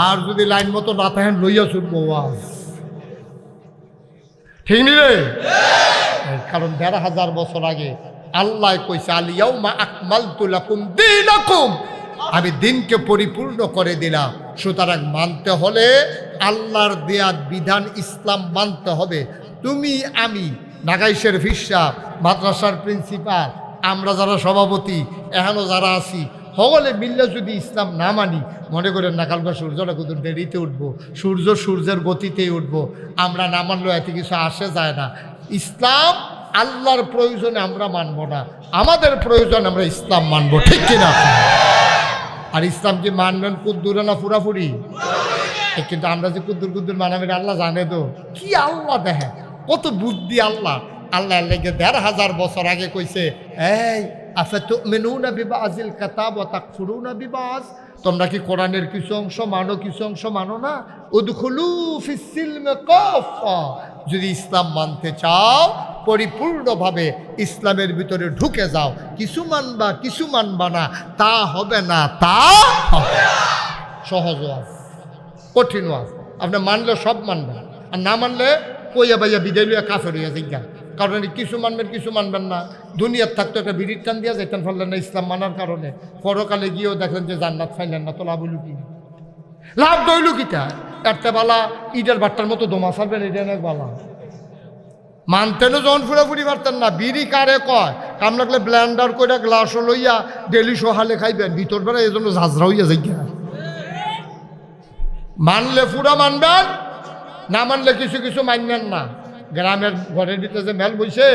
আর যদি লাইন মতো না থাকেন লইয়া ছুটবো ওয়াজ ঠিক নি রে কারণ ১,৫০০ বছর আগে আল্লাহ কইছে আল ইয়াউমা আকমালতু লাকুম দীনাকুম আমি দিনকে পরিপূর্ণ করে দিলাম সুতরাং মানতে হলে আল্লাহর দেয়া বিধান ইসলাম মানতে হবে তুমি আমি নাগাইশের ফিসা মাদ্রাসার প্রিন্সিপাল আমরা যারা সভাপতি এখনও যারা আছি সকলে মিললে যদি ইসলাম না মানি মনে করেন না কালকে সূর্যটা কত দেরিতে উঠবো সূর্যের গতিতেই উঠবো আমরা না মানলেও এতে কিছু আসে যায় না ইসলাম আল্লাহর প্রয়োজনে আমরা মানব না আমাদের প্রয়োজন আমরা ইসলাম মানব ঠিক কিনা আর ইসলাম কি মানবেন কুদ্দুরে না পুরাপুরি কিন্তু আমরা যে কুদ্দুর মানাবেন আল্লাহ জানে তো কি আল্লাহ দেখে কত বুদ্ধি আল্লাহ ১,৫০০ বছর আগে কইছে এই আফাতুমিনুনা বিবাযিল কিতাব ওয়া তাকফুরুনা বিবায তোমরা কি কোরআনের কিছু অংশ মানো কিছু অংশ মানো না উদখুলু ফিস সিলমি কাফা যদি ইসলাম মানতে চাও পরিপূর্ণভাবে ইসলামের ভিতরে ঢুকে যাও কিছু মানবা কিছু মানবা না তা হবে না তা সহজ ওয়াজ কঠিন ওয়াজ আপনি মানলে সব মানবেন আর না মানলে কইয়া বাইয়া বিদায় লইয়া কাফের হইয়া জিজ্ঞা কারণ কিছু মানবেন কিছু মানবেন না দুনিয়ার থাকতো একটা বিড়ির টান দিয়া যাইতেন পারলেন না ইসলাম মানার কারণে পরকালে গিয়েও দেখলেন যে জান্নাত ফাইলেন না তো লাভ হইল কি লাভ দইল কিটা একটা বালা ইটার বাট্টার মতো দোমা সারবেন এটা অনেক বালা মানতেনও যখন ফুরাফুরি পারতেন না বিড়ি কারে কয় কাম লাগলে ব্ল্যান্ডার করে গ্লাসও লইয়া ডেলি সহালে খাইবেন ভিতর বেড়া এই জন্য ঝাঁঝরা হইয়া যাইয়া মানলে ফুরা মানবেন না মানলে কিছু কিছু মানবেন না গ্রামের ঘরের ভিতরে যে মেল বইছে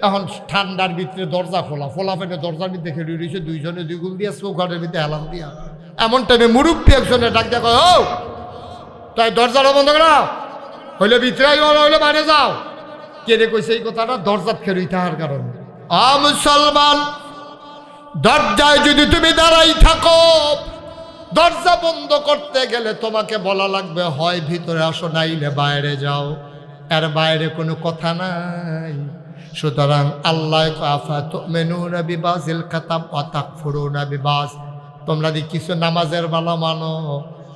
এখন ঠান্ডার ভিতরে দরজা খোলা ফেটে দরজার ভিতরে খেলে রয়েছে দুইজনে দুই গুল দিয়া ঘরের ভিতরে হেলাম দিয়া এমন টাইমে মুরব্বী একজনে ডাক দেখা ও তাই দরজাটা বন্ধ করা হইলে ভিতরে হইলে বাইরে যাও কে কইছে এই কথাটা দরজাত খেলুই থাকার কারণে মুসলমান দরজায় যদি তুমি দাঁড়াই থাকো দরজা বন্ধ করতে গেলে তোমাকে বলা লাগবে হয় ভিতরে আসো নাইলে বাইরে যাও এর বাইরে কোনো কথা নাই সুতরাং আল্লাহ আফাতুমিনুনা বিবাযিল কিতাব ওয়া তাকফুরুনা বিবায তোমরা দি কিছু নামাজের বালা মানো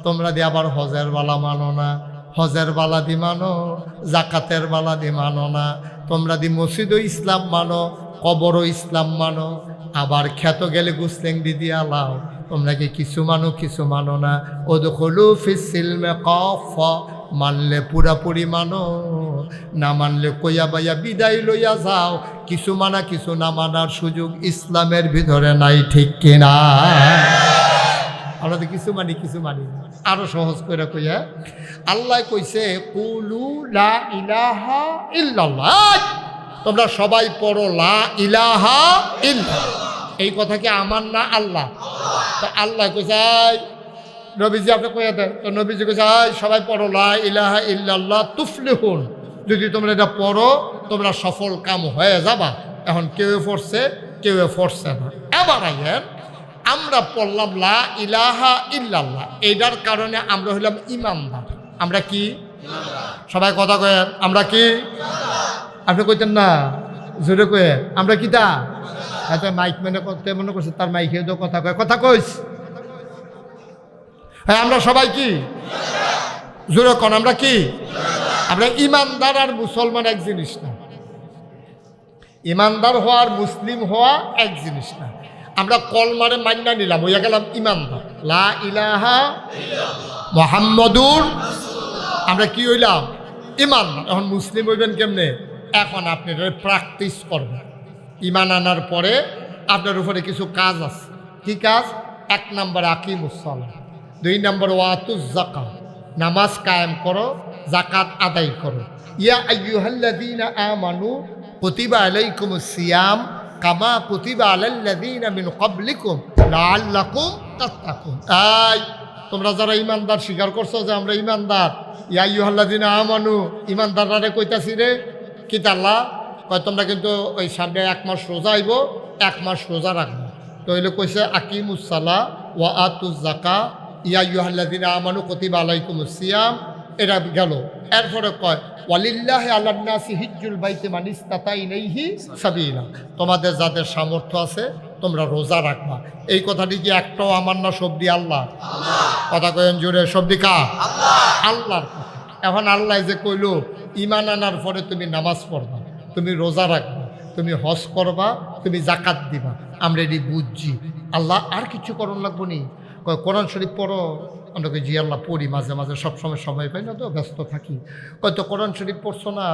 তোমরা দি আবার হজের বালা মানো না হজের বালা দি মানো জাকাতের বালা দি মানো না তোমরা দি মসজিদও ইসলাম মানো কবরও ইসলাম মানো আবার খ্যাত গেলে গুসলেং দিদি আলাও তোমরা কি কিছু মানো না উদখুলু ফিস সিলমি কাফা মানলে পুরাপুরি মানো না মানলে কইয়া বাইয়া বিদায় লইয়া যাও কিছু মানা কিছু না মানার সুযোগ ইসলামের ভিতরে নাই ঠিক কিনা আমরা তো কিছু মানি আরো সহজ করে কইয়া আল্লাহ কইছে কুলু লা ইলাহা ইল্লাল্লাহ তোমরা সবাই পড়ো লা ইলাহা ইল্লাল্লাহ এই কথা কি আমার না আল্লাহ তো আল্লাহ কইছে নবীজি আপনি কইয়া দেন, তো নবীজি কইছে সবাই পড়ো লা ইলাহা ইল্লাল্লাহ তুফলিহুন, যদি তোমরা এটা পড়ো তোমরা সফল কাম হয়ে যাবা। এখন কেউ পড়ছে কেউ পড়ছে না। এবার আইয়েন আমরা পড়লাম লা ইলাহা ইল্লাল্লাহ, এইটার কারণে আমরা হইলাম ইমানদার। আমরা কি সবাই কথা কয়েন আমরা কি? আপনি কইতেন না জোরে কয়ে আমরা কি তা এত মাইক মনে করছে তার মাইকে তো কথা কয়, কথা কইস। হ্যাঁ আমরা সবাই কি জোরে কন আমরা কি? আমরা ইমানদার আর মুসলমান এক জিনিস না, ইমানদার হওয়া আর মুসলিম হওয়া এক জিনিস না। আমরা কলমারে মান্না নিলাম, হইয়া গেলাম ইমানদার, লা ইলাহা মুহাম্মাদুর, আমরা কি হইলাম ইমানদার। এখন মুসলিম হইবেন কেমনে? এখন আপনি প্র্যাকটিস করবেন। ইমান আনার পরে আপনার উপরে কিছু কাজ আছে। কি কাজ? 1 নম্বর আকিমুস সালাহ, 2 নম্বর ওয়াতুজ যাকাত, নামাজ কায়েম করো, যাকাত আদায় করো। ইয়া আইয়ুহাল্লাযীনা আমানু কুতিবা আলাইকুমুস সিয়াম কামা কুতিবা আলাল্লাযীনা মিন ক্বাবলিকুম লাআল্লাকুম তাত্তাকুন। এই তোমরা যারা ইমানদার স্বীকার করছো যে আমরা ইমানদার, ইয়া আইয়ুহাল্লাযীনা আমানু, ইমানদাররা কইতাছি রে কি আল্লাহ কয় তোমরা কিন্তু ওই সামনে 1 মাস রোজা আইব, 1 মাস রোজা রাখবো। তো এগুলো কইছে আকিমুস সালাহ ওয়া আতুজ যাকাত ইয়া আইয়ুহাল্লাযীনা আমানু কুতিবা আলাইকুমুস সিয়াম, এটা গেল। এরপরে কয় ওয়ালিল্লাহি আলান নাসি হিজ্জুল বাইতি মান ইসতাতা ইলাইহি সাবিলা, তোমাদের যাদের সামর্থ্য আছে তোমরা রোজা রাখবা। এই কথাটি কি একটাও আমার না, শব্দি আল্লাহ? কথা কয়েন জোরে, শব্দি কা? আল্লাহর কথা। এখন আল্লাহ যে কইল ইমান আনার পরে তুমি নামাজ পড়বা, তুমি রোজা রাখবা, তুমি হজ করবা, তুমি যাকাত দিবা, আমরা এটি বুঝছি। আল্লাহ আর কিছু করণ লাগবো নি? কয় কোরআন শরীফ পড়ো। আমরা কই জি আল্লাহ পড়ি, মাঝে মাঝে সবসময় সময় পাই না তো, ব্যস্ত থাকি। হয়তো কোরআন শরীফ পড়ছো না,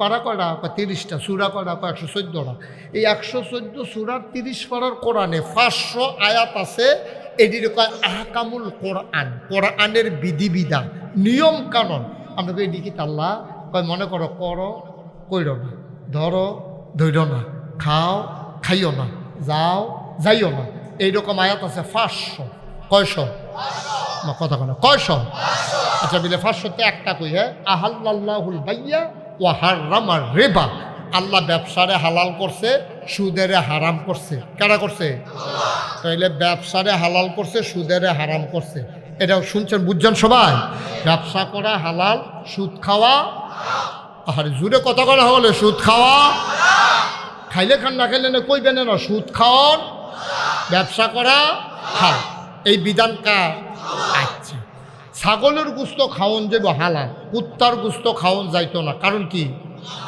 পারা কয়টা? 30টা। সূরা কয়টা? 114টা। এই 114 সূরার 30 পারার কোরআনে 500 আয়াত আছে। এটির কয় আহকামুল কোরআন, কোরআনের বিধিবিধান, নিয়ম কানুন। আমরা কই এটি কি আল্লাহ? কয় মনে করো করো, কইরো না, ধরো ধৈর্য না, খাও খাইও না, যাও যাইও না, এইরকম আয়াত আছে 500। কয়শো? কথা কয় না, কয়শো? আচ্ছা বিলে 500তে একটা কই, হ্যাঁ আহাল্লাল্লাহুল বাইয়া ওয়া হাররামার রিবা, আল্লাহ ব্যবসারে হালাল করছে, সুদেরে হারাম করছে। কারা করছে? তাইলে ব্যবসারে হালাল করছে, সুদেরে হারাম করছে। এটাও শুনছেন, বুঝছেন সবাই? ব্যবসা করা হালাল, সুদ খাওয়া, আর জুড়ে কথা করা হলে সুদ খাওয়া, খাইলে খান না খাইলে না কইবেন না, সুদ খাওয়ান, ব্যবসা করা হালাল। এই বিধান কার? আচ্ছা, ছাগলের গুস্ত খাওয়ান যাব হালাল, কুত্তার গুস্ত খাওয়ান যাইতো না, কারণ কি?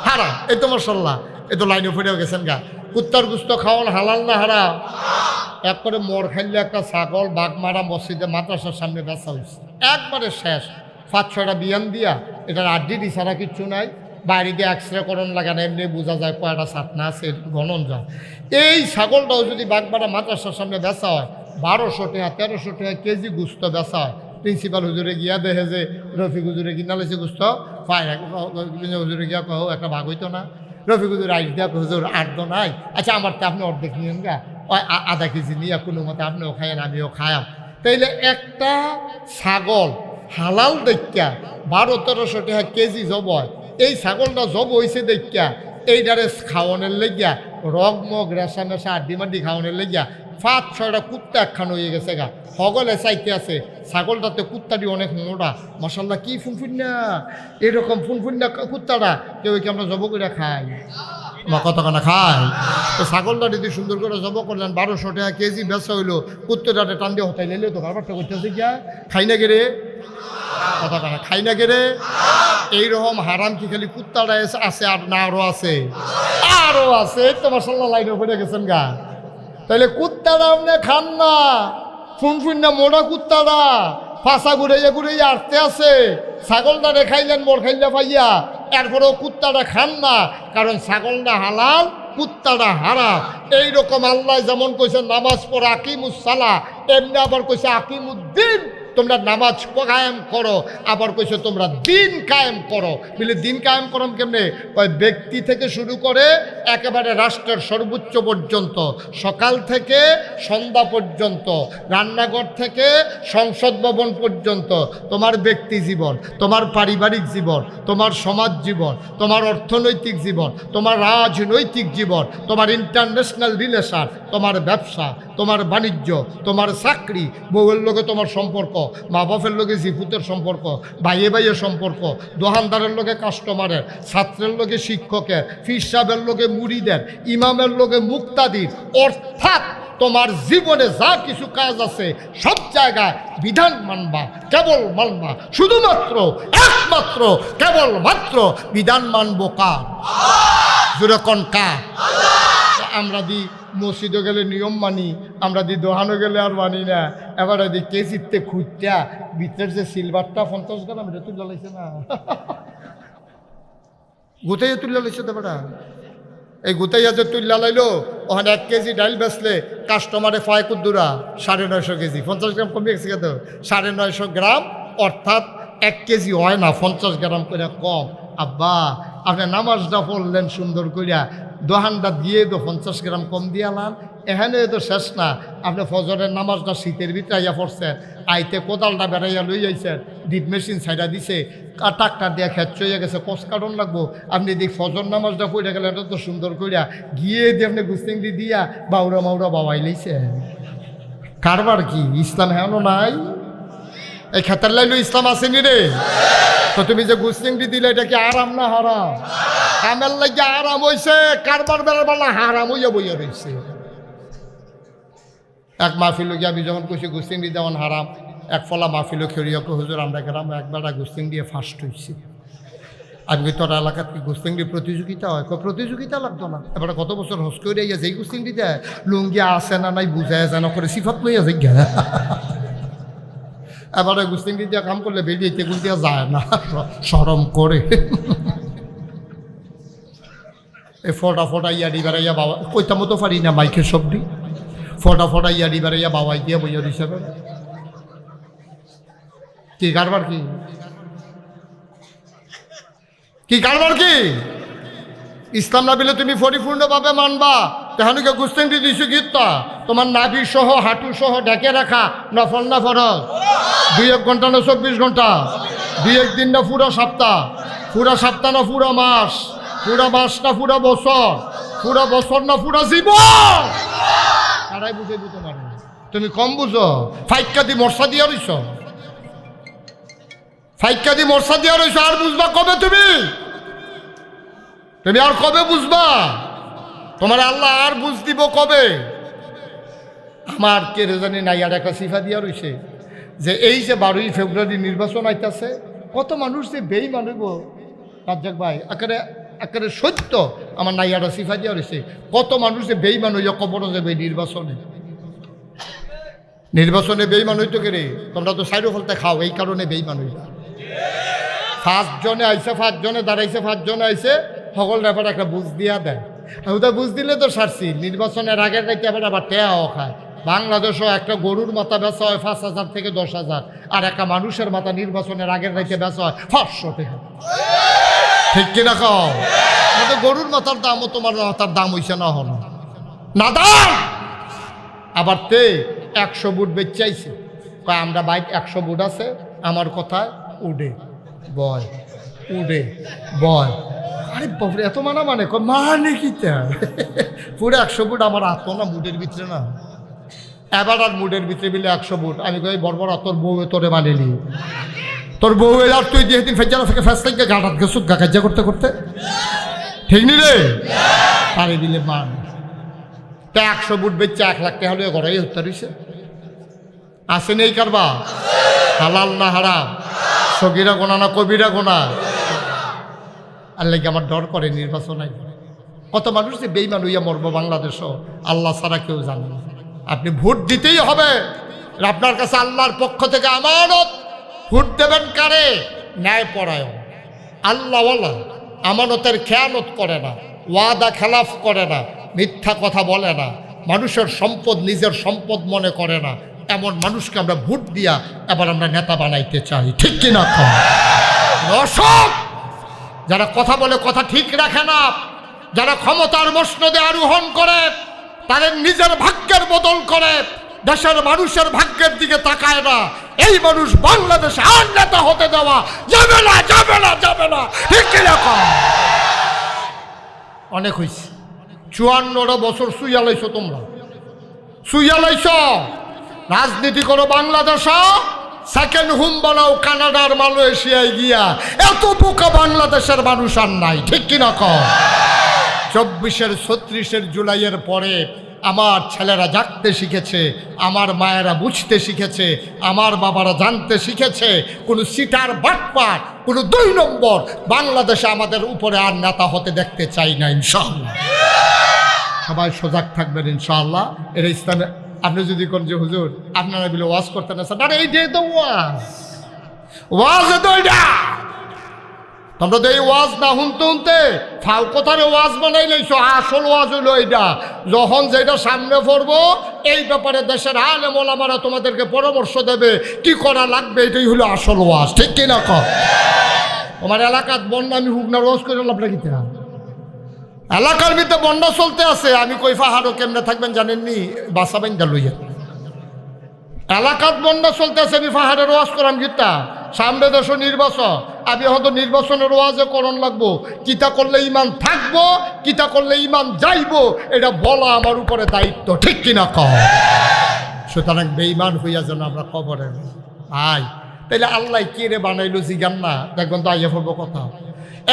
হারাম। এই তো মাশাআল্লাহ, এ তো লাইনে ফিরেও গেছেন গা। কুত্তার গুস্ত খাওয়ান হালাল না হারাম? একবারে মোর খাইলে একটা ছাগল বাগমারা মসজিদে মাদ্রাসার সামনে বেচা হয়েছে, একবারে শেষ। 5-6টা বিয়ান দিয়া, এটার আড্ডি ছাড়া কিচ্ছু নাই, বাইরে দিয়ে এক্সরে করণ লাগে না, এমনি বোঝা যায় কয়টা ছাতনা আছে, গণন যায়। এই ছাগলটাও যদি বাগমারা মাদ্রাসার সামনে বেচা হয় 1200 টাকা 1300 টাকা কেজি গুস্ত বেচা হয়। প্রিন্সিপাল হুজুরে গিয়া দেখে যে রফিক হুজুরে কিনা লাইছে গুস্ত, হুজুরে গিয়া কহ একটা ভাগ হইতো না। রফিক হুজুর আইস দিয়া হুজুর 8 নাই, আচ্ছা আমার তো আপনি অর্ধেক নিয়েন গা, আধা কেজি নিয়ে কোনো মতে আপনিও খায়েন আমিও খায়াম। তাইলে একটা ছাগল হালাল দেখা 1200-1300 টাকা কেজি জব হয়। এই ছাগলটা জব হয়েছে দেখা এইটারে খাওয়ানোর লেগিয়া, রগ মগ রেশা মেশা আড্ডি মাড্ডি খাওয়ানোর লেগিয়া 5-6টা কুত্তা একখান হয়ে গেছে গা, হগলে চাইতে আছে। ছাগলটাতে কুত্তাটি অনেক মোটা, মাশাআল্লাহ কি ফুনফুন্না, এরকম ফুনফুন্না কুত্তাটা কেউ কি আমরা জব করে খাই? আমার কতখানা খায়? তো ছাগলটা যদি সুন্দর করে জব করলেন 1200 টাকা কেজি বেচা হইলো, কুত্তাটাতে টান দিয়ে হতাই নিলে তো কারবারটা করতেছে গিয়া, খাই না গেরে কতখানা, খাই না গেরে। এইরকম হারাম কি খালি কুত্তাটা আছে আর না আরো আছে? আরো আছে। তো মাশাআল্লাহ লাইনে পড়ে গেছেন গা। তাহলে কুত্তাটা আপনি খান না, ফুনফুন্না মোটা কুত্তাটা ফাঁসা ঘুরাইয়া ঘুরাইয়া আটতে আছে। ছাগলটা খাইলেন মোর খাইলে পাইয়া, এরপরেও কুত্তাটা খান না, কারণ ছাগলটা হালাল, কুত্তাটা হারাম। এইরকম আল্লাহ যেমন কইছে নামাজ পড়া আকিমুস সালাহ, এমনি আবার কইছে আকিমুদ্দিন, তোমরা নামাজ কায়েম করো, আবার কইছে তোমরা দিন কায়েম করো। বলে দিন কায়েম করম কেমনে? ওই ব্যক্তি থেকে শুরু করে একেবারে রাষ্ট্রের সর্বোচ্চ পর্যন্ত, সকাল থেকে সন্ধ্যা পর্যন্ত, রান্নাঘর থেকে সংসদ ভবন পর্যন্ত তোমার ব্যক্তি জীবন, তোমার পারিবারিক জীবন, তোমার সমাজ জীবন, তোমার অর্থনৈতিক জীবন, তোমার রাজনৈতিক জীবন, তোমার ইন্টারন্যাশনাল রিলেশন, তোমার ব্যবসা, তোমার বাণিজ্য, তোমার চাকরি, বউয়ের লোকে তোমার সম্পর্ক, মা বাপের লোকে জিপুতের সম্পর্ক, ভাইয়ে ভাইয়ের সম্পর্ক, দোকানদারের লোকে কাস্টমারের, ছাত্রের লোকে শিক্ষকের, ফির সাহেবের লোকে মুরিদের, ইমামের লোকে মুক্তাদির, অর্থাৎ তোমার জীবনে যা কিছু কাজ আছে সব জায়গায় বিধান মানবা, কেবল মানবা, শুধুমাত্র একমাত্র কেবলমাত্র বিধান মানবো কার? যেরকম কার? আমরা দি মসজিদে গেলে নিয়ম মানি, আমরা দি দোহানো গেলে আর মানি না। এবার দি কেজিতে খুঁজটা ভিতরের যে সিলভারটা 50 গ্রাম এটা তুলে লাইছে না, গোটাইয়া তুলে লাইছে তো বেটা। এই গোটাইয়া যে তুলে লাইলো, ওখানে 1 কেজি ডাইল বেচলে কাস্টমারে পায় কুদ্দুরা 950 কেজি, 50 গ্রাম কমে গেছে তো 950 গ্রাম, অর্থাৎ 1 কেজি হয় না, 50 গ্রাম করে কম। আব্বা আপনি নামাজটা পড়লেন সুন্দর করিয়া, দোহানটা দিয়ে তো 50 গ্রাম কম দিয়ালাম, এখানে তো শেষ না। আপনি ফজরের নামাজটা শীতের ভিতরে আইয়া পড়ছেন, আইতে কোদালটা বেড়াইয়া লই আইছেন, ডিপ মেশিন ছাইডা দিছে, ট্রাক্টার দিয়ে খেত চইয়া গেছে, কষ কাটন লাগবো, আপনি দিক ফজর নামাজটা পড়ে গেলেন তো সুন্দর করিয়া, গিয়ে দিয়ে আপনি গুস্তিংটি দিয়া বাউরা মাউরা বাবাই লইছে। কারবার কি ইসলাম হেন নাই? এই খেতার লাইলো ইসলাম আসেনি রে? তো তুমি যে গুস্তিংটি দিলে এটা কি আরাম না হারাম? কামের লাগে আরাম হইছে, কারবার বেড়ার বেলা হারাম হইয়া বইয়া রয়েছে। এক মাহফিল গিয়ে আমি যখন কইছি গুস্তিংটি যেমন হারাম, এক ফলা মাহফিল খেরিয়া হুজুর আমরা গেলাম, একবেলা গুস্তিং দিয়ে ফার্স্ট হয়েছি। আমি তোর এলাকার কি গুস্তিংটি প্রতিযোগিতা হয়? প্রতিযোগিতা লাগতো না। এবারে কত বছর হস করে ইয়া যেই গুস্তিংটি দেয় লুঙ্গি আসে না নাই বুঝায় যেন করে সিফাত লইয়া যাই গা। এবারে গুস্তিংটি দিয়ে কাম করলে বেরিয়ে তেগুল দিয়া যায় না, সরম করে। এই ফটা ফটা ইয়াডি বেড়াইয়া বাবা কইতাম তো পারি না মাইকের শব্দ, ফটা ফটা ইয়াডি বেড়াইয়া বাবাই দিয়া বইয়া হিসাবে কি কারবার? কি কি কারবার? কি ইসলাম না বিলে তুমি পরিপূর্ণভাবে মানবা, তেহানুকে গুস্তিংটি দিছো গীতটা তোমার নাভি সহ হাঁটু সহ ঢেকে রাখা, নফল না ফরজ? 2-1 ঘন্টা না 24 ঘন্টা? 2-1 দিন না পুরো সপ্তাহ? পুরা সপ্তাহ না পুরা মাস? পুরা মাস না পুরা বছর? পুরা বছর না পুরা জীবন? তারাই বুঝাইব তোমার। তুমি কম বুঝো, ফাইক্কা দি মর্ষা দিয়া রইছ, ফাইক্কা দি মর্ষা দিয়া রইছ। আর বুঝবা কবে তুমি? তুমি আর কবে বুঝবা? তোমার আল্লাহ আর বুঝ দিব কবে? আমার কে জানি নাই আর একটা সিফা দিয়া রইছে যে এই যে 12ই ফেব্রুয়ারি নির্বাচন আইতাছে, কত মানুষ যে বেঈমান হইব রাজ্জাক ভাই, একেবারে সত্য। আমার নাইয়ারা সিফা দিয়া রয়েছে, কত মানুষ যে বেঈমান হইয়া কবর যাবে নির্বাচনে। নির্বাচনে বেঈমান হইতো কেরে? তোমরা তো সাইডো ফলতে খাও, এই কারণে বেঈমান হইবা। 5 জনে আইসে, 5 জনে দাঁড়াইছে, 5 জনে আইসে, সকল ব্যাপারে একটা বুঝ দিয়া দেয়। ওটা বুঝ দিলে তো সারছি, নির্বাচনের আগের রাইতে আবার টেয়াও খায়। বাংলাদেশও একটা গরুর মাথা বেচা হয় 5,000 থেকে 10,000, আর একটা মানুষের মাথা নির্বাচনের আগের রাইতে বেচা হয় 500 টাকা। ঠিক কিনা খাও? গরুর মাথার দামও তোমার মাথার দাম হইছে না হলো না দাম। আবার তে 100 বুট বেচাইছে, কয় আমরা বাইক 100 বুট আছে, আমার কথায় উডে বয়, উডে বয়। আরে বাবরে এত মানা মানে মানে কি পুরো 100 বুট আমার আতো না মুডের ভিতরে না। এবার আর মুডের ভিতরে বিলে 100 বুট। আমি কই বর্বর তোর বউ তোরে মানিলি, তোর বউ আর তুই দিয়ে দিন ফেজারা থেকে ফেস থেকে গাঁটাত গেছুক গা কাজ্যা করতে করতে, ঠিক নি রে? আরে দিলে মান তা 100 বুট বেচছে 1 লাখ টাকা হলে ঘরেই হত্যা রয়েছে। আসে নেই কারবা? হালাল না হারাম? সগিরা গোনা না কবিরা গোনা? আল্লাহ আমার ডর করে নির্বাচন। কত মানুষ যে বেঈমান হইয়া মরবো বাংলাদেশও, আল্লাহ ছাড়া কেউ জানে না। আপনি ভোট দিতেই হবে, আপনার কাছে আল্লাহর পক্ষ থেকে আমানত। ভোট দেবেন কারে? ন্যায় পরায়ণ, আল্লাহওয়ালা, আমানতের খেয়ানত করে না, ওয়াদা খেলাফ করে না, মিথ্যা কথা বলে না, মানুষের সম্পদ নিজের সম্পদ মনে করে না, এমন মানুষকে আমরা ভোট দিয়া এবার আমরা নেতা বানাইতে চাই, ঠিক কিনা? অসৎ যারা কথা বলে কথা ঠিক রাখে না, যারা ক্ষমতার মসনদে আরোহণ করে, তাদের নিজের ভাগ্যের বদল করে, দেশের মানুষের ভাগ্যের দিকে তাকায় না, এই মানুষ বাংলাদেশে আর নেতা হতে দেওয়া যাবে না, যাবে না, যাবে না, ঠিক কিনা? অনেক হয়েছে, 54 বছর শুইয়া লাইছো, তোমরা শুইয়া লাইছ। রাজনীতি করো বাংলাদেশ, সেকেন্ড হোম বানাও কানাডার মালয়েশিয়ায় গিয়া। এত বোকা বাংলাদেশের মানুষ আর নাই, ঠিক কিনা? 24-36 জুলাইয়ের পরে আমার ছেলেরা জাগতে শিখেছে, আমার মায়েরা বুঝতে শিখেছে, আমার বাবারা জানতে শিখেছে কোনো সিটার বাটপার, কোনো 2 নম্বর বাংলাদেশে আমাদের উপরে আর নেতা হতে দেখতে চাই না ইনশাআল্লাহ। সবাই সজাগ থাকবেন ইনশাআল্লাহ। এর ইসলামে আপনি যদি কোন যে হুজুর আপনারা বলে ওয়াজ করতেন না, স্যার এই যে তো ওয়াজ তো এটা, তোমরা তো এই ওয়াজ না শুনতে শুনতে ফাউ কথারে ওয়াজ বানাই লাইছো। আসল ওয়াজ হইলো এইটা, যখন যেটা সামনে পড়বো এই ব্যাপারে দেশের আলেম ওলামারা তোমাদেরকে পরামর্শ দেবে কি করা লাগবে, এটাই হলো আসল ওয়াজ, ঠিক কিনা? তোমার এলাকার বন্যা, আমি হুগনার ওয়াজ করে লাভ রাখিতে এলাকার ভিতরে বন্যা চলতে আছে, আমি কই পাহাড়ও কেমনে থাকবেন জানেননি? বাসা বাইন্দা লইয়া এলাকার বন্যা চলতে আছে, আমি পাহাড়ের ওয়াজ করাম গীতা। সামনে দেশ নির্বাচন, আমি হয়তো নির্বাচনের ওয়াজে করণ লাগবো। কিতা করলে ইমান থাকবো, কিতা করলে ইমান যাইবো, এটা বলা আমার উপরে দায়িত্ব, ঠিক কিনা? সুতরাং বেঈমান হইয়া যেন আমরা কবরে আই। তাইলে আল্লাহ কে রে বানাইলো জিগান না, দেখবেন তো আইয়া পড়বো কথা।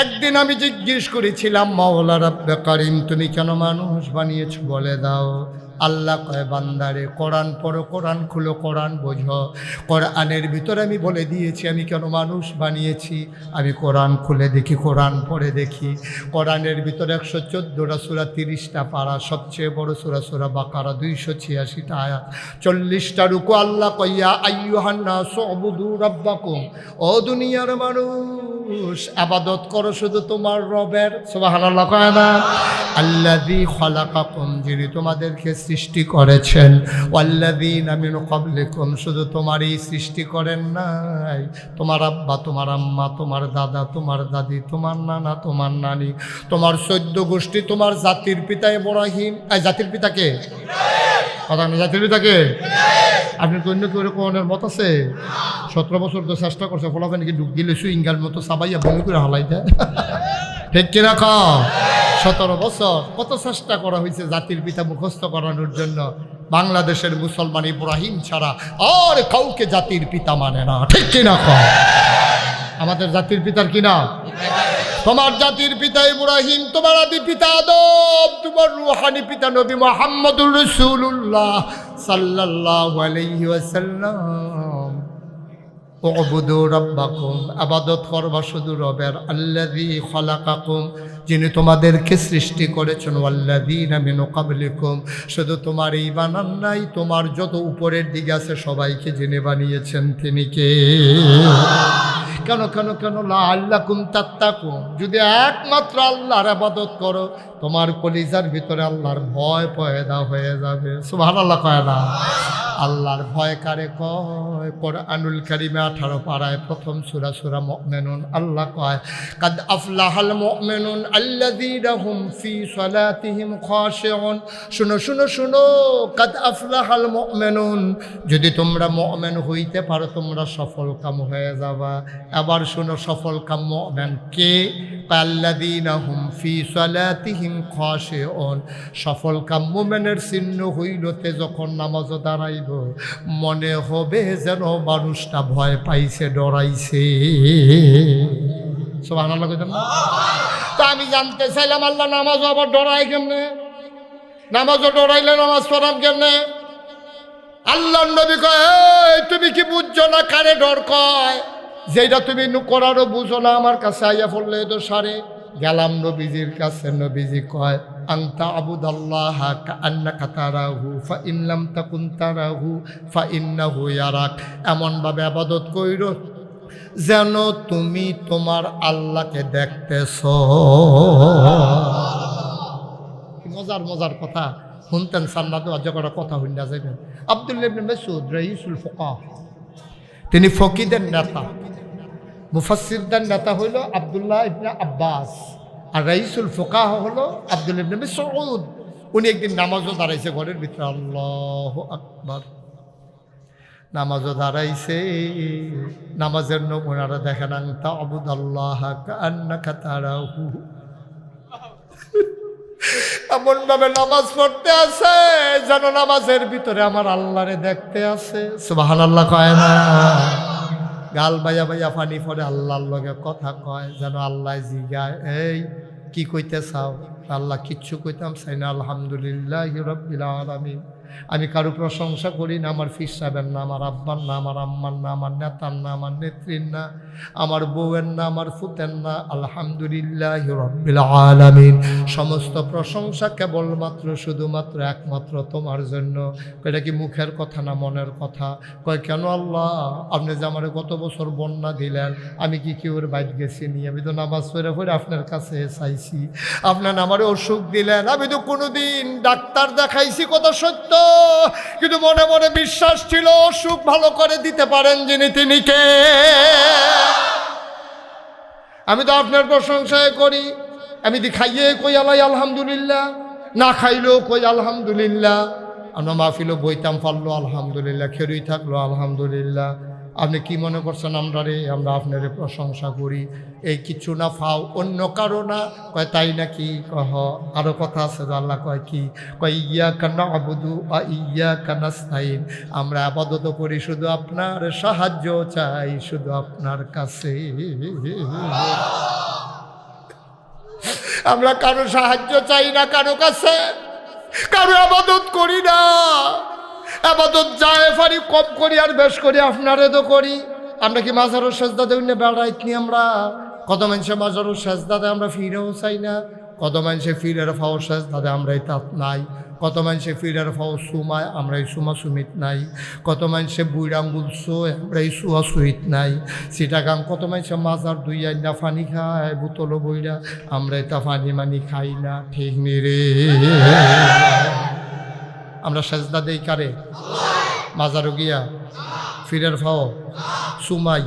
একদিন আমি জিজ্ঞেস করেছিলাম, মাওলা রাব্বে কারিম তুমি কেন মানুষ বানিয়েছো বলে দাও। আল্লাহ কয় বান্দারে কোরআন পড়ো, কোরআন খুলো, কোরআন বোঝো। কোরআনের ভিতরে আমি বলে দিয়েছি আমি কেন মানুষ বানিয়েছি। আমি কোরআন খুলে দেখি, কোরআন পড়ে দেখি, কোরআনের ভিতরে 114টা সূরা, 30টা পারা, সবচেয়ে বড় সূরা সূরা বাকারা, 286টা আয়াত, 40টা রুকু। আল্লাহ কইয়া আইয়ুহান নাস উবুদু রাব্বাকুম, ও দুনিয়ার মানুষ ইবাদত করো শুধু তোমার রবের। সুবহানাল্লাহ কয় না? আল্লাযী খালাকাকুম, যিনি তোমাদেরকে সৃষ্টি করেছেন, ওয়াল্লাযীনা মিন ক্বাবলিকুম, শুধু তোমারই সৃষ্টি করেন নাই, তোমার আব্বা, তোমার আম্মা, তোমার দাদা, তোমার দাদি, তোমার নানা, তোমার নানি, তোমার 14 গোষ্ঠী, তোমার জাতির পিতা ইব্রাহিম। এই জাতির পিতাকে কথা না, জাতির পিতাকে আপনি তো অন্য কেউ কোনের মত আছে? 17 বছর তো চেষ্টা করছে, ফলাফল নাকি ঢুক গেলে সুইঙ্গার মতো সাবাইয়া বমি করে হালাই দেয়, ঠিক কিনা? 17 বছর কত চেষ্টা করা হয়েছে জাতির পিতা মুখস্থ করানোর জন্য। বাংলাদেশের মুসলমান ইব্রাহিম ছাড়া আর কাউকে জাতির পিতা মানে না, ঠিক কিনা? আমাদের জাতির পিতার কিনা? তোমার জাতির পিতা ইব্রাহিম, তোমার আদি পিতা আদম, তোমার রূহানি পিতা নবী মুহাম্মদুর রাসূলুল্লাহ সাল্লাল্লাহু আলাইহি ওয়াসাল্লাম। উবুদু রাব্বাকুম, ইবাদত করবা শুধু রবের। আল্লাযী খালাকাকুম, যিনি তোমাদেরকে সৃষ্টি করেছেন। ওয়াল্লাযীনা মিন ক্বাবলিকুম, শুধু তোমারই বানান নাই, তোমার যত উপরের দিকে আছে সবাইকে যিনি বানিয়েছেন তিনি কে? কেন কেন কেন? লাআল্লাকুম তাত্তাকুন, যদি একমাত্র আল্লাহর ইবাদত করো তোমার কলিজার ভিতরে আল্লাহর ভয় পয়দা হয়ে যাবে। সুবহানাল্লাহ কয় না? আল্লাহর ভয় কারে কয়? কোরআনুল কারীমে 18 পারায় প্রথম সূরা সূরা মুমিনুন আল্লাহ কয়, কাদ আফলাহাল মুমিনুন আল্লাযীনা হুম ফি সালাতিহিম খাশিউন। শুনো শুনো শুনো, কাদ আফলাহাল মুমিনুন, যদি তোমরা মুমিন হইতে পারো তোমরা সফল কাম হয়ে যাবা। আবার শুনো, সফল কাম মুমিন কে? আল্লাযীনা হুম ফি সালাতিহিম খাশিউন। সফল কাম মুমিনের চিহ্ন হইলতে যখন নামাজ দাঁড়াইব মনে হবে যেন মানুষটা ভয় পাইছে, ডরাইছে। সুবহানাল্লাহ কইতাম না? তা আমি জানতে চাইলাম আল্লাহ নামাজ আবার ডরাই কেমনে? নামাজও ডরাইলে নামাজ পড়াম কেমনে? আল্লাহর নবী কয়, এই তুমি কি বুঝছো না কারে ডর কয়? যেটা তুমি করারও বুঝো না, আমার কাছে আইয়া পড়লে তো সারে। গেলাম নবীজির কাছে, নবীজি কয়, আনতা আবুদাল্লাহ কাআন্নাকা তারাহু ফাইন লাম তাকুন তারাহু ফাইন্নাহু ইয়ারাক। এমনভাবে ইবাদত কইরো যেন তুমি তোমার আল্লাহকে দেখতেছ। মজার মজার কথা। শুনতেন সান্না তো আজ করা কথা হইনা যাবেন। আব্দুল্লাহ ইবনে মাসউদ রাইসুল ফুকাহ, তিনি ফকিদের নেতা, মুফাসসিরদের নেতা হইল আব্দুল্লাহ ইবনে আব্বাস, আর রাইসুল ফুকাহ হলো আব্দুল্লাহ ইবনে মাসউদ। উনি একদিন নামাজও দাঁড়াইছে ঘরের ভিতরে, আল্লাহু আকবার, নামাজও দাঁড়াইছে। নামাজের নমুনারা দেখেন, আনতা আবুদাল্লাহ কান্নাকা তারাহু, এমন ভাবে নামাজ পড়তে আছে যেন নামাজের ভিতরে আমার আল্লাহরে দেখতে আছে। সুবহানাল্লাহ কয় না? গাল বাইয়া বাইয়া পানি পড়ে আল্লাহর লগে কথা কয়, যেন আল্লাহ জিগায়, এই কি কইতে চাও? আল্লাহ কিচ্ছু কইতাম চাই না, আলহামদুলিল্লাহি রাব্বিল আলামিন। আমি কারো প্রশংসা করি না, আমার পীর সাহেবের না, আমার আব্বার না, আমার আম্মার না, আমার নেতার না, আমার নেত্রীর না, আমার বউয়ের না, আমার ফুতের না, আলহামদুলিল্লাহি রাব্বিল আলামিন। সমস্ত প্রশংসা কেবলমাত্র শুধুমাত্র একমাত্র তোমার জন্য। এটা কি মুখের কথা না মনের কথা? কয় কেন আল্লাহ, আপনি যে আমার কত বছর বন্যা দিলেন, আমি কি কেউর বাইট গেছি নি? আমি তো নামাজ পড়ে পড়ে আপনার কাছে চাইছি, আপনার আমারে অসুখ দিলেন, আমি তো কোনোদিন ডাক্তার দেখাইছি, কথা সত্য, কিন্তু মনে মনে বিশ্বাস ছিল অসুখ ভালো করে দিতে পারেন যিনি, তিনি কে? আমি তো আপনার প্রশংসায় করি। আমি দি খাইয়ে কই আলাই আলহামদুলিল্লাহ, না খাইলেও কই আলহামদুলিল্লাহ, আমরা মাহফিলও বইতাম পারলো আলহামদুলিল্লাহ, খেরুই থাকলো আলহামদুলিল্লাহ। আপনি কি মনে করছেন আমরা আপনারে প্রশংসা করি? এই কিছু না ফাও অন্য কারো না? কয় তাই নাকি? কহ আরো কথা আছে। আল্লাহ কয় কি? কয় ইয়াকা না'বুদু ওয়া ইয়াকা নাস্তাইন, আমরা ইবাদত করি শুধু আপনার, সাহায্য চাই শুধু আপনার কাছে। আমরা কারো সাহায্য চাই না কারো কাছে, কারো ইবাদত করি না। আবাদত যায় ফারি কম করি আর বেশ করি আপনারে তো করি। আমরা কি মাজারও সেজদা দেই না? বেড়াইত নি আমরা। কত মানুষে মাজারও সেজদা দেয়, আমরা ফিরেও চাই না। কত মানুষে ফিরের ফাও সেজদা দেয়, আমরাই তাত নাই। কত মানুষে ফিরের ফাও সুমায়, আমরাই সুমা সুমিত নাই। কত মানুষে বুড় আঙ্গুল শোয়, আমরাই সুয়া সুহিত নাই। সিটাগাং কত মানুষে মাজার দুই আইনা ফানি খায় বোতল বইরা, আমরাই তা ফানি মানি খাই না। ঠিক নি রে? আমরা সেজদা দেই কারে? মাজারও গিয়া, ফিরের ফাও, সুমাই,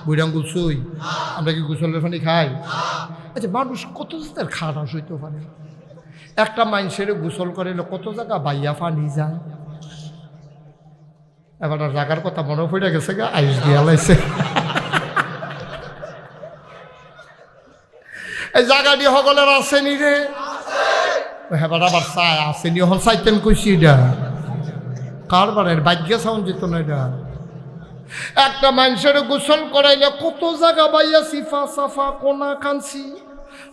বুড়াঙ্গুল সুই, আমরা কি গোসলের পানি খাই? আচ্ছা, মানুষ কত জায়গার খারাপ হইতে পারে? একটা মানুষের গোসল করে কত জায়গা বাইয়া পানি যায়। এবার জায়গার কথা মনে পড়ে গেছে গা, আইস দিয়া লাইছে। এই জায়গাটি সকলের আসেনি রে? হ্যাঁ, আবার চাই আসেনি, হল চাইতেন কইছি। এটা কারবারের ভাগ্য সাউন্ড যেত না। এটা একটা মানুষের গোসল করাইলে কত জায়গা বাইয়া সিফা সাফা কোনা কানছি,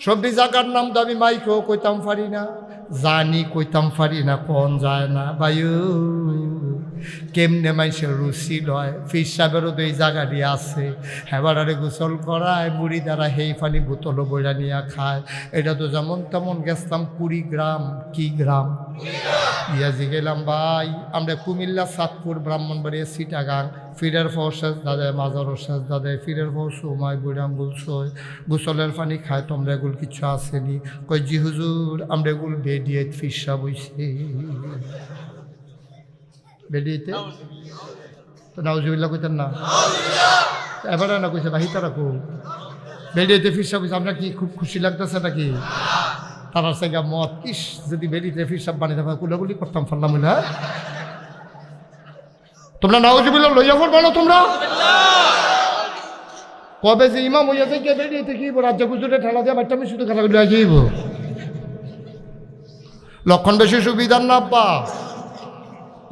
সবই জায়গার নাম তো আমি মাইকেও কইতাম পারি না, জানি কইতাম পারি না, কোন যায় না বায়ু। কেমনে মানুষের রুচি লয়? ফির সাহেবেরও তো এই জায়গাটি আছে, হেবারে গোসল করায়, বুড়ি দ্বারা সেই পানি বোতল বইরা নিয়ে খায়। এটা তো যেমন তেমন গেছিলাম 20 গ্রাম, কি গ্রাম ইয়াজি গেলাম ভাই। আমরা কুমিল্লা, চাঁদপুর, ব্রাহ্মণবাড়িয়া, চিটাগাং, ফিরের ফাও সেজদা দেয়, মাজারও সেজদা দেয়, ফিরের ফাও সুমায়, বুড়াঙ্গুল সই, গোসলের পানি খায়। তোমরা এগুলো কিছু আসেনি? কই জি হুজুর, আমরা এগুলো বেডিয়ে ফিসা বইছে। বেডিয়েতে তো নাউজুবিল্লাহ কইতেন না? এবারে না কইছে বাহিতা রাখো, বেডিয়েতে ফিসা বইছে। আমরা কি খুব খুশি লাগতেছে নাকি? তারা সেগা মত, ইস যদি বেডিতে ফিসাব বানিয়ে দেওয়া কুলাগুলি করতাম ফাল্লাম। তোমরা নাউজুবিল্লাহ লইয়া পড়বা না তোমরা? কবে যে ইমাম হইয়া থেকে বেরিয়েতে কি রাজ্য গুজরে ঠেলা দিয়ে বাচ্চা আমি শুধু খেলাগুলো আসিব। লক্ষণ বেশি সুবিধার না আব্বা?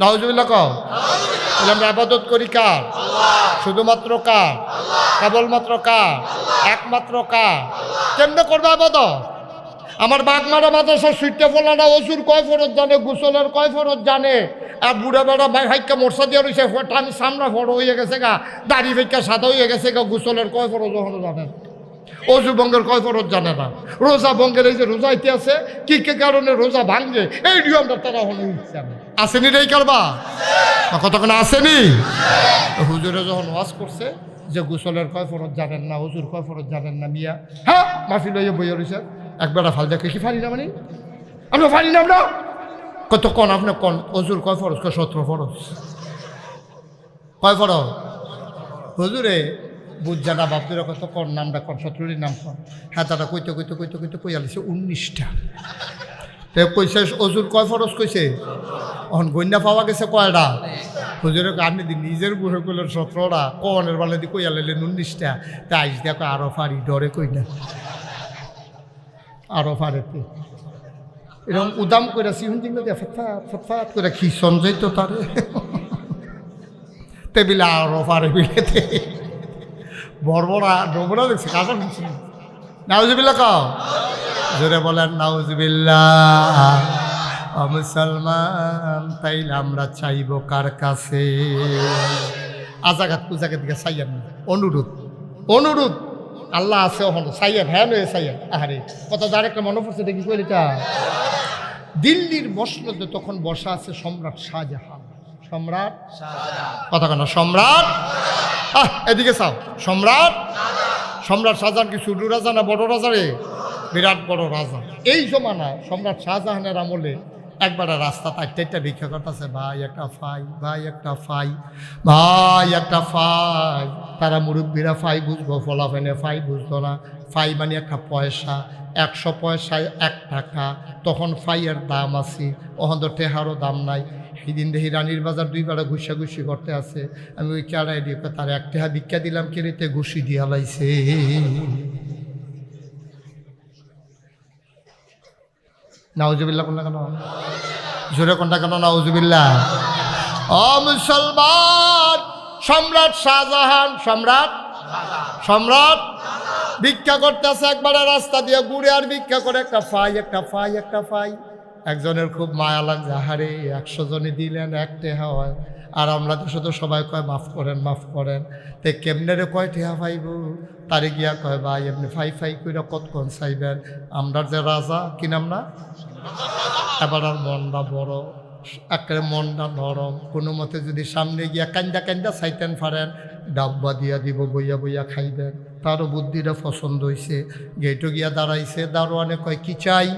নাউজুবিল্লাহ কও। আমরা আবাদত করি কার? শুধুমাত্র কার? কেবলমাত্র কার? একমাত্র কার? কেমনে করবে আবাদত? আমার বাগমারা মাদ্রাসার সুইটে ফোলানা ওজুর কয় ফরজ জানে, গোসলের কয় ফরজ জানে। আর বুড়া বেড়া ভাইকা মোরসা দিয়ে রয়েছে, আমি সামনা ফটো হয়ে গেছে গা, দাড়ি ভাইকা সাদা হয়ে গেছে গা। গোসলের কয় ফরজ ওখানে জানে, অজু ভঙ্গের কয় ফরজ জানে না। রোজা ভঙ্গের এই যে রোজা ইতি আছে, কি কে কারণে রোজা ভাঙ্গে, এই নিয়মটা তারা হলে আসেনি রে করবা কতক্ষণ আসেনি? হুজুরে যখন ওয়াজ করছে যে গোসলের কয় ফরজ জানেন না, অজুর কয় ফরজ জানেন না, মিয়া হ্যাঁ মাফি লইয়া বইয়া রয়েছে। একবার ফাল দেখে কি ফারি না, মানে আমরা ফারি না, আমরা কত কন আপনি কন অজুর কয় ফরজ? 17 ফরজ। কয় ফরজ? হুজুরে বুঝা না বাপদের কত কন নামটা কন 17টির নাম কন। হ্যাঁ তারা কইতে কইতে কইতে কইতে কই আলিছে 19টা। তো কইছে অজুর কয় ফরজ কইছে, এখন গন্যা পাওয়া গেছে কয়টা? হুজুরে আপনি দি নিজের বুড়ো করলেন 17টা, কনের বেলা দিয়ে কই আলাইলেন 19টা। তা আইস দেখো আরো ফারি ডরে কই না আরো ফারেতে এরকম উদাম করে সিহুন চিন্তা দিয়ে ফটফাট ফটফাট করে কি সঞ্জয় তো তারে টেবিলে আরো ফারে বিলেতে বড়বড়া ডোবরা দেখছে কাকা নিচ্ছে। নাউজুবিল্লাহ কাও জোরে বলেন নাউজুবিল্লাহ। মুসলমান তাইলে আমরা চাইব কার কাছে? আজাগাত পূজাকে দিকে চাইয়েন না, অনুরোধ অনুরোধ। আল্লাহ আছে হল চাইয়েন, হ্যাঁ নয় চাইয়েন। আহারে কত যার একটা মনে পড়ছে দেখি কইলিটা। দিল্লির মসনদে তখন বসা আছে সম্রাট শাহজাহান। সম্রাট কথা কেন? সম্রাট এদিকে চাও। সম্রাট সম্রাট শাহজাহান কি ছোট রাজা না বড় রাজা রে? বিরাট বড় রাজা। এই জমানায় সম্রাট শাহজাহানের আমলে একবারে রাস্তা তাইটা ভিক্ষা করতেছে, ভাই একটা ফাই, ভাই একটা ফাই, ভাই একটা ফাই। তারা মুরব্বীরা ফাই বুঝবো, ফলাফেনে ফাই বুঝতো না। ফাই মানে একটা পয়সা, 100 পয়সায় 1 টাকা। তখন ফাইয়ের দাম আছে, ওখান তো টেহারও দাম নাই। সেদিন দেখি রানীর বাজার 2 বেড়া ঘুষাঘুষি করতে আছে। আমি ওই কেড়াই দিয়ে তার 1 টাকা ভিক্ষা দিলাম, কেড়েতে ঘুষি দিয়া লাইছে। নাউজুবিল্লাহ কোনটা কেন? জোরে কোনটা কেন? নাউজুবিল্লাহ। ও মুসলমান, সম্রাট শাহজাহান সম্রাট ভিক্ষা করতেছে একবারে রাস্তা দিয়ে ঘুরে আর ভিক্ষা করে একটা ফাই একটা ফাই একটা ফাই। একজনের খুব মায়া লাগছে, হারে 100 জনে দিলেন 1 টাকা হয়, আর আমরা তো শুধু সবাই কয় মাফ করেন মাফ করেন। তে কেমনে রে কয় টাকা পাইব? তারে গিয়া কয় ভাই এমনি ফাই ফাই কইরা কতক্ষণ চাইবেন? আমরা যে রাজা কি নাম না, এবার আর মনটা বড়, একেবারে মনটা নরম। কোনো মতে যদি সামনে গিয়া কান্দা কান্দা চাইতেন পারেন, ডাব্বা দিয়া দিব, বইয়া বইয়া খাইবেন। তারও বুদ্ধিটা পছন্দ হয়েছে। গেটও গিয়া দাঁড়াইছে, দারোয়ানে কয় কি চাই?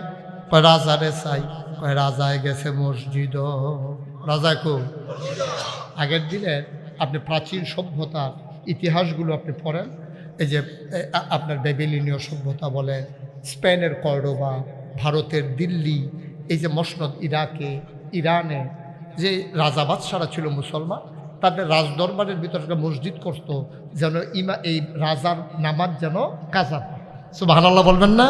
কয় রাজারে চাই। কয় রাজায় গেছে মসজিদ। রাজা কো? আগের দিনে আপনি প্রাচীন সভ্যতার ইতিহাসগুলো আপনি পড়েন। এই যে আপনার বেবিলিনীয় সভ্যতা বলেন, স্পেনের কর্ডোবা, ভারতের দিল্লি, এই যে মসনদ ইরাকে, ইরানে যে রাজা বাদশারা ছিল মুসলমান, তাদের রাজদরবারের ভিতরে একটা মসজিদ করত, যেন এই রাজার নামাজ যেন কাজা। সুবহানাল্লাহ বলবেন না?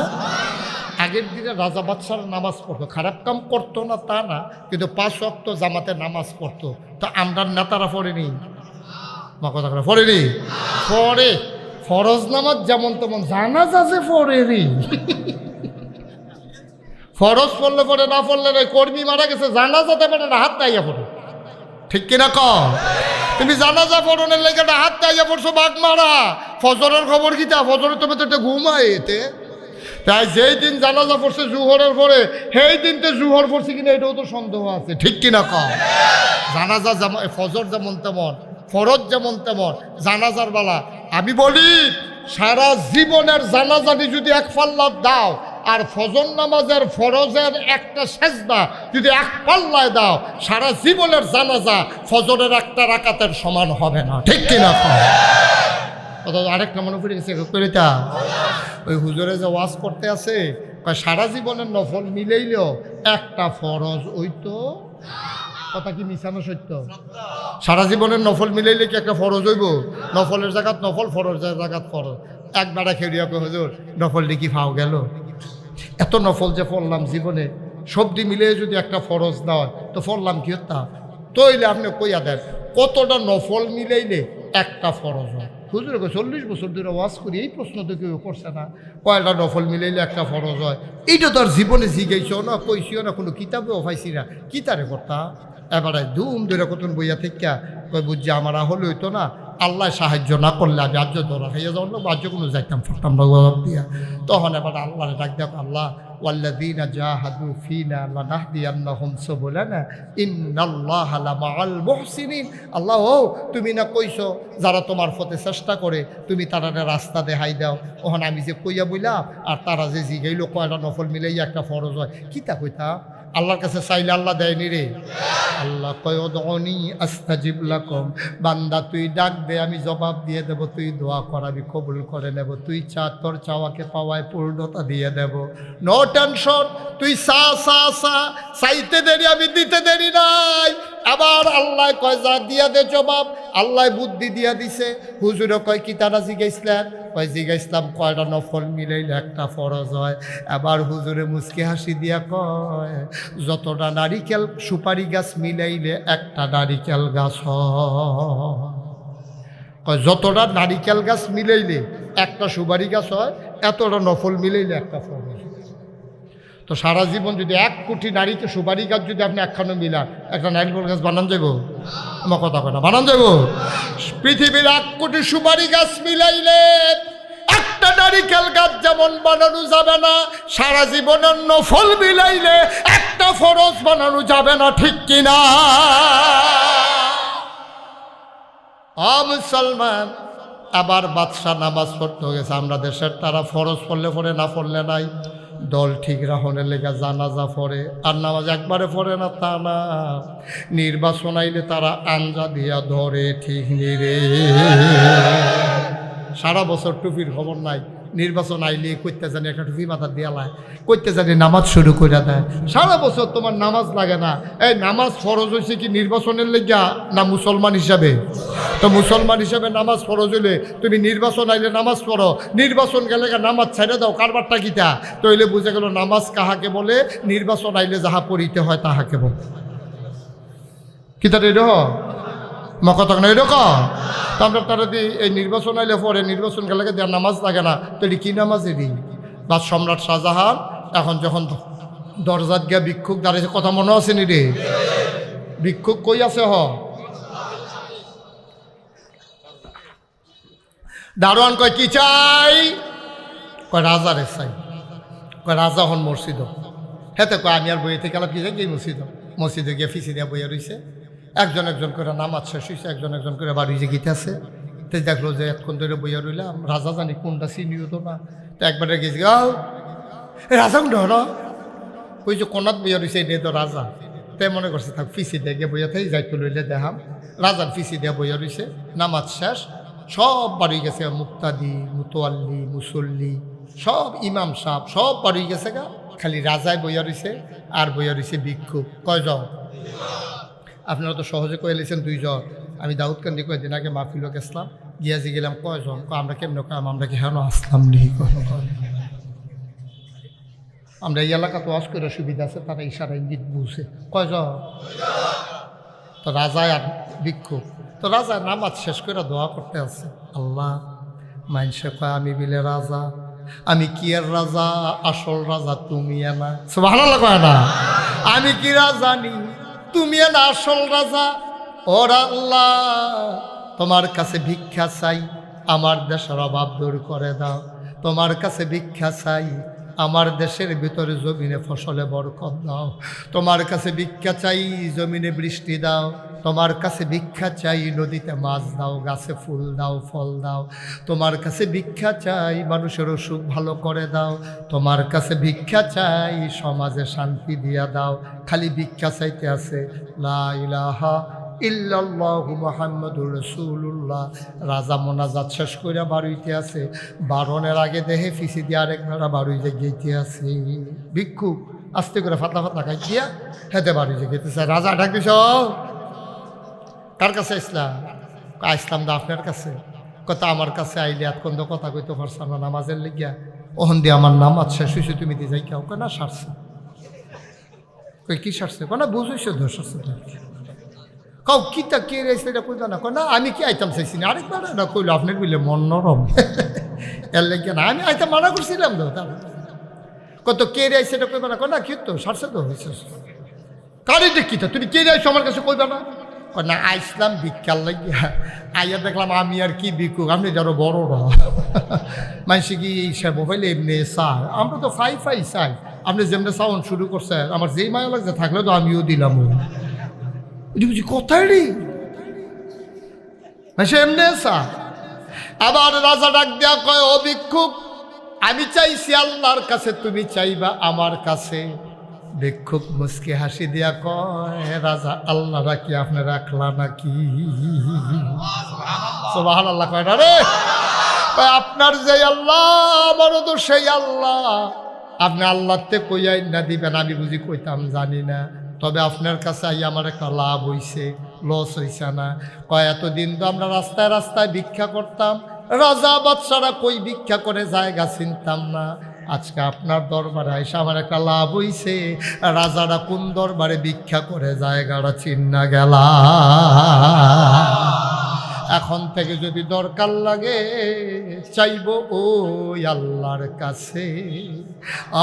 আগের দিনে রাজা বাদশারা নামাজ পড়তো, খারাপ কাম করতো না তা না, কিন্তু 5 ওয়াক্ত জামাতে নামাজ পড়তো। তো আমরা নেতারা পড়েনি, মা কথা করে পড়েনি, পড়ে ফরজ নামাজ যেমন তেমন জানাজা যে পড়েনি। ফরজ পড়লে পড়ে, না পড়লে নয়। কর্মী মারা গেছে, জানাজাতে পড়ে না, হাত তাইয়া পড়ো। ঠিক কিনা ক? তুমি জানাজা পড়নের লেগে না হাত তাইয়া পড়ছো বাঘ মারা। ফজরের খবর কি তা? ফজরের তুমি তো ঘুমায় এতে। তাই যেই দিন জানাজা পড়ছে জুহরের পরে, সেই দিন তো জুহর পড়ছে কিনা এটাও তো সন্দেহ আছে। ঠিক কিনা ক? জানাজা যেমন ফজর যেমন তেমন, ফরজ যেমন তেমন, জানাজার বেলা আমি বলি সারা জীবনের জানাজানি যদি 1 পাল্লার দাও, আর ফজর নামাজের ফরজের একটা সেজদা যদি 1 পাল্লায় দাও, সারা জীবনের জানাজা ফজরের 1টা রাকাতের সমান হবে না। ঠিক কিনা? আরেকটা মনে পড়ে গেছে কইতা, ওই হুজুরে যে ওয়াজ করতে আছে, সারা জীবনের নফল মিলেইলেও 1টা ফরজ ওই তো। কথা কি মিশানো সত্য? সারা জীবনের নফল মিলাইলে কি 1টা ফরজ হইব? নফলের জায়গাত নফল, ফরজের জায়গাত ফরজ। একবারে খেড়িয়া কই হুজুর নফল কি ফাও গেল? এত নফল যে পড়লাম জীবনে, সবদি মিলে যদি 1টা ফরজ দেওয়া তো পড়লাম কি হতাম? তইলে আপনি কইয়া দেন কতটা নফল মিলাইলে 1টা ফরজ হয়? হুজুর 40 বছর ধরে ওয়াজ করি, এই প্রশ্ন তো কেউ করছে না, কয়টা নফল মিলাইলে 1টা ফরজ হয়? এইটা তো আর জীবনে জিগাইছো না, কইছিও না, কোনো কিতাবেও পাইছি না, কি তারে করতা? এবারে ধুম ধরে কতন বইয়া থেকে কই বুঝছি আমার হলে হইতো না, আল্লাহ সাহায্য না করলে আমি আর্য ধরা খাইয়া যাওয়ার না, আর্য কোনো যাইতাম ফারতাম না গরম দিয়া। তখন এবার আল্লাহরে ডাক দেখ, আল্লাহ ওয়াল্লাযীনা জাহাদু ফীনা লানাহদিয়ান্নাহুম সুবুলানা ইন্নাল্লাহা লামাআল মুহসিনিন। আল্লাহ ও তুমি না কইছো যারা তোমার পথে চেষ্টা করে তুমি তারারে রাস্তা দেখাই দাও। ওখানে আমি যে কইয়া বইলাম আর তারা যে জিগাইলো কয়টা নফল মিলাইয়া 1টা ফরজ হয়, কিতা কইতা? আল্লাহর কাছে চাইলে আল্লাহ দেয়নি রে। আল্লাহ কয় উদউনি আস্তাজিব লাকুম, বান্দা তুই ডাক দে আমি জবাব দিয়ে দেব, তুই দোয়া কর আমি কবুল করে নেব, তুই চা তোর চাওয়াকে পাওয়ায় পূর্ণতা দিয়ে দেব, নো টেনশন, তুই চা চা চা, চাইতে দেরি আমি দিতে দেরি নাই। আবার আল্লাহ কয় যা দিয়া দে জবাব, আল্লাহ বুদ্ধি দিয়া দিছে। হুজুরে কয় কি তারা জিজ্ঞাসলেন, কয় জিজ্ঞাসলাম কয়টা নফল মিলাইলে একটা ফরজ হয়। আবার হুজুরে মুচকি হাসি দিয়া কয় যতটা নারিকেল সুপারি গাছ মিলাইলে একটা নারিকেল গাছ হয়। কয় যতটা নারিকেল গাছ মিলাইলে একটা সুপারি গাছ হয়, এতটা নফল মিলাইলে একটা ফরজ। তো সারা জীবন যদি 1 কোটি নারীকে সুপারি গাছ যদি আপনি একখানো মিলান, একটা নারিকেল গাছ বানান যাবো? আমার কথা কয় না, বানান যাবো? পৃথিবীর 1 কোটি সুপারি গাছ মিলাইলে একটা নারিকেল গাছ যেমন বানানো যাবে না, সারা জীবনের নফল মিলাইলে একটা ফরজ বানানো যাবে না, ঠিক কিনা? মুসলমান, আবার বাদশাহ নামাজ পড়তে গেছে। আমরা দেশের তারা ফরজ পড়লে পড়ে, না পড়লে নাই। দল ঠিক রাখনের লেগে জানাজা পড়ে, আর নামাজ একবারে পড়ে না তা না। নির্বাচন আইলে তারা আঞ্জা দিয়া ধরে, ঠিক নিরে। সারা বছর টুপির খবর নাই, নির্বাচন আইলে করতে জানি একটা টুপি মাথা দিয়া লায়, করতে জানি নামাজ শুরু করে দেয়। সারা বছর তোমার নামাজ লাগে না। এই নামাজ ফরজ হয়েছে কি নির্বাচনের লেগা না মুসলমান হিসাবে? তো মুসলমান হিসাবে নামাজ ফরজ হইলে তুমি নির্বাচন আইলে নামাজ পড়ো, নির্বাচন গেলে নামাজ ছেড়ে দাও, কারবারটা কিতা? তো হইলে বুঝে গেল নামাজ কাহাকে বলে, নির্বাচন আইলে যাহা পড়িতে হয় তাহাকে বলে। কিতা এরকম মকতক না এরকম? তো আমরা তারা দিয়ে এই নির্বাচন আইলে পরে, নির্বাচন গেলে দেওয়ার নামাজ লাগে না, তো এটি কী নামাজ? এটি বা সম্রাট শাহজাহান এখন যখন দরজাত গিয়া ভিক্ষুক দাঁড়িয়েছে, কথা মনে আছে নি রে? ভিক্ষুক কই আছে? দারোয়ান কয় কি চাই? কয় রাজারে চাই। কয় রাজা হন মসজিদ। হেতে কয় আমি আর বইয়ে থেকে আলাপ কি যাই গিয়ে মসজিদে গিয়ে ফিসি দিয়া বইয়া রয়েছে। একজন একজন করে নামাজ শেষ হয়েছে, একজন একজন করে বাড়ি যে গীতে আছে। তো দেখলো যে এতক্ষণ ধরে বইয়া রইলাম, রাজা জানি কোনটা চিনিও তো না। তো একবারে গেছি, রাজা কোনটা হলো? ওই যে কোনাত বইয়া রয়েছে এটা তো রাজা। তাই মনে করছে থাক ফিসি দিয়ে গিয়ে বইয়া থাকি, যাইতে লইলে দেখাম। রাজার ফিসি দিয়া বইয়া রয়েছে, নামাজ শেষ, সব বাড়ি গেছে, মুক্তাদি, মুতোয়াল্লি, মুসল্লি, সব ইমাম সাহেব সব বাড়ি গেছে গা, খালি রাজায় বইয়া রয়েছে আর বইয়া রয়েছে ভিক্ষুক। কয়জন? আপনারা তো সহজে কয়ে লিখছেন 2 জন। আমি দাউদকান্দি কয়েকদিন আগে মাহফিল গেছিলাম, গিয়াজি গেলাম, কয়জন? আমরা কেমন কাম, আমরা কি হেন আসলাম নেই? আমরা এই এলাকা তো আজ করে সুবিধা আছে, তারা ইশারা ইঙ্গিত বুঝে। কয়জন? তো রাজায় আর ভিক্ষুক। তো রাজা নামাজ শেষ করে দোয়া করতে আছে, আল্লাহ মাইনসে কয় আমি বিলে রাজা, আমি কি এর রাজা? আসল রাজা তুমি না। সুবহানাল্লাহ কয় না? আমি কি রাজা নি, তুমি না আসল রাজা। ওর আল্লাহ তোমার কাছে ভিক্ষা চাই, আমার দেশের অভাব দূর করে দাও। তোমার কাছে ভিক্ষা চাই, আমার দেশের ভিতরে জমিনে ফসলে বরকত দাও। তোমার কাছে ভিক্ষা চাই, জমিনে বৃষ্টি দাও। তোমার কাছে ভিক্ষা চাই, নদীতে মাছ দাও, গাছে ফুল দাও, ফল দাও। তোমার কাছে ভিক্ষা চাই, মানুষের অসুখ ভালো করে দাও। তোমার কাছে ভিক্ষা চাই, সমাজে শান্তি দিয়া দাও। খালি ভিক্ষা চাইতে আছে, লা ইলাহা ইল্লাল্লাহু মুহাম্মাদুর রাসূলুল্লাহ। রাজা মোনাজাত শেষ করে বাড়িতে আছে, বারণের আগে দেহে ফিসি দিয়ে আরেকবার বাড়িতে গেইতে আছে। ভিক্ষুক আস্তে করে ফাতলা ফাতলা খাই দিয়া হেতে বাড়িতে গেতেছে। রাজা ডাক দিছ, কার কাছে আসলাম? আসলাম দা আপনার কাছে। কথা আমার কাছে আইলে এতক্ষণ তো কথা কইতে পারছাম না নামাজের লেগিয়া, ওহন দিয়ে আমার নামাজ শেষ হয়েছে, তুমি দিয়ে যাই কেউ না সারছে। কই কি সারছে? না বুঝেছ ধর সারছে। কাউ কিতা কে রেছে এটা কইবা না? না আমি কি আইতাম চাইছি না, আরেকবার না কইলো আপনার বললে মন নরম এর লেগে না, আমি আইতাম মানা করছিলাম তো। কত কে রেছে এটা কইবা না? না কি তো সারছে তো হয়েছে। কারে দেখিতা তুমি কে রেছো আমার কাছে কইবা না? না আইসলাম ভিক্ষার লাগিয়া, আইয়া দেখলাম আমি আর কি ভিক্ষুক, আপনি যারা বড়রা মানুষে কি এই সে মোবাইলে এমনি চাই, আমরা তো ফাই চাই। আপনি যেমনি সাউন্ড শুরু করছে, আমার যেই মায়া লাগছে থাকলে তো আমিও দিলাম। বুঝি কোথায় রে সে এমনি চা। আবার রাজা ডাক দেয়া কয়, ও ভিক্ষুক আমি চাইছি আল্লাহর কাছে, তুমি চাইবা আমার কাছে। ভিক্ষুক মুস্কি হাসি দিয়া কয়, রাজা আল্লাহরা কি আপনি রাখলা নাকি? সুবহানাল্লাহ কয় না রে? আপনার যে আল্লাহ, আমারও তো সেই আল্লাহ। আপনি আল্লাহতে কইয়াই না দিবেন, আমি বুঝি কইতাম জানি না, তবে আপনার কাছে আই আমার একটা লাভ হইছে, লস হইছে না? কয় এতদিন তো আমরা রাস্তায় রাস্তায় ভিক্ষা করতাম, রাজা বাদশারা কই ভিক্ষা করে জায়গা চিনতাম না। আজকে আপনার দরবারে আইসা আমার একটা লাভ হইছে, রাজারা কোন দরবারে ভিক্ষা করে জায়গাটা চিন্না গেলা। এখন থেকে যদি দরকার লাগে চাইব ওই আল্লাহর কাছে,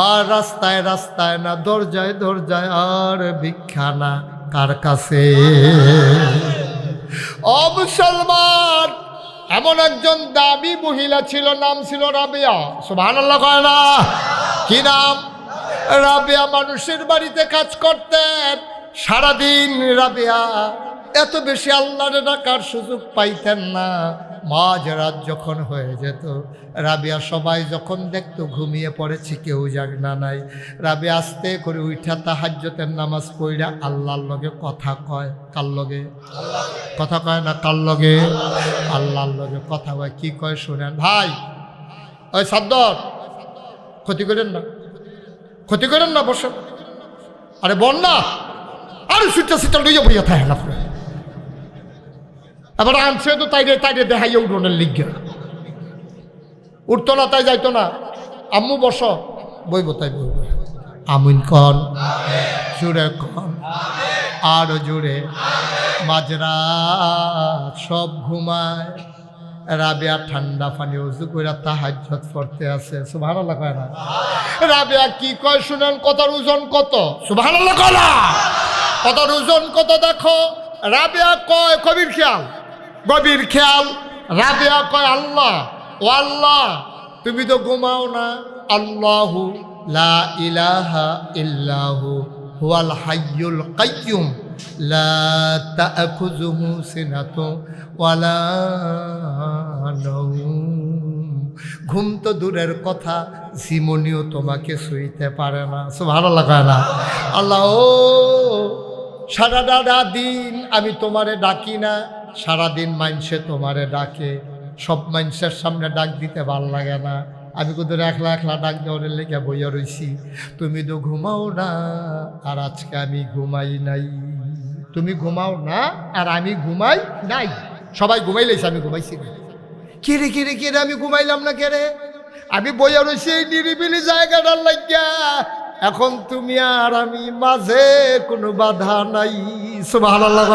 আর রাস্তায় রাস্তায় না, দরজায় দরজায় আর ভিক্ষা না। কার কাছে? ও মুসলমান, এমন একজন দাবি মহিলা ছিল, নাম ছিল রাবেয়া। সুবহানাল্লাহ কয় না? কি নাম? রাবেয়া মানুষের বাড়িতে কাজ করতেন সারাদিন। রাবেয়া এত বেশি আল্লাহর ডাকার সুযোগ পাইতেন না। মাঝরাত যখন হয়ে যেত, রাবেয়া সবাই যখন দেখতো ঘুমিয়ে পড়েছি, কেউ জাগনা নাই, রাবেয়া আস্তে করে উঠা তাহাজ্জুদের নামাজ পড়া আল্লাহর লগে কথা কয়। কার লগে? কথা কয় না? কার লগে? আল্লাহর লগে কথা কয়। কি কয় শুনেন ভাই। ওই সাদ্দর, ক্ষতি করেন না, ক্ষতি করেন না, বসে। আরে বল না, আরে সুইটা সুইটা লইয়া বইয়া থাকে না। এবার আনছে তো তাইরে তাইরে দেখাইয়া উঠোনের লিগা উঠতো না, তাই যাইতো না। আম্মু বস, বইব তাই বইব। আমিন কন, জুড়ে কন, আরো জুড়ে। মাঝরাত সব ঘুমায়, রাবেয়া ঠান্ডা পানি উজু করে তাহাজ্জুদ পড়তে আছে। সুবহানাল্লাহ কয় না? রাবেয়া কি কয় শুনেন, কথার ওজন কত? সুবহানাল্লাহ কয় না? কথার ওজন কত দেখো। রাবেয়া কয়, কবির খেয়াল, গভীর খেয়াল। রাবেয়া কয়, আল্লাহ, ও আল্লাহ, তুমি তো ঘুমাও না। আল্লাহু লা ইলাহা ইল্লাহু হুয়াল হাইয়ুল কাইয়্যুম লা তা'খুযুহু সিনাতুন ওয়ালা নাওম। ঘুম তো দূরের কথা, জীবনীও তোমাকে শুইতে পারে না। সুবহানাল্লাহ কয় না? আল্লাহ, ও সারাটা দিন আমি তোমারে ডাকি না, সারাদিন মাইনসে তোমারে ডাকে, সব মানুষের সামনে ডাক দিতে ভাল লাগে না। আমি কোথাও একলা একলা ডাক দেওয়ার লেগে বইয়া রইছি। তুমি তো ঘুমাও না, আর আজকে আমি ঘুমাই নাই। তুমি ঘুমাও না আর আমি ঘুমাই নাই। সবাই ঘুমাইলেছে, আমি ঘুমাইছি না। কেড়ে কেড়ে কেড়ে আমি ঘুমাইলাম না। কেড়ে আমি বইয়া রইছি এই নিরিবিলি জায়গাটার লাগিয়া। এখন তুমি আর আমি, মাঝে কোনো বাধা নাই। সুবহানাল্লাহ।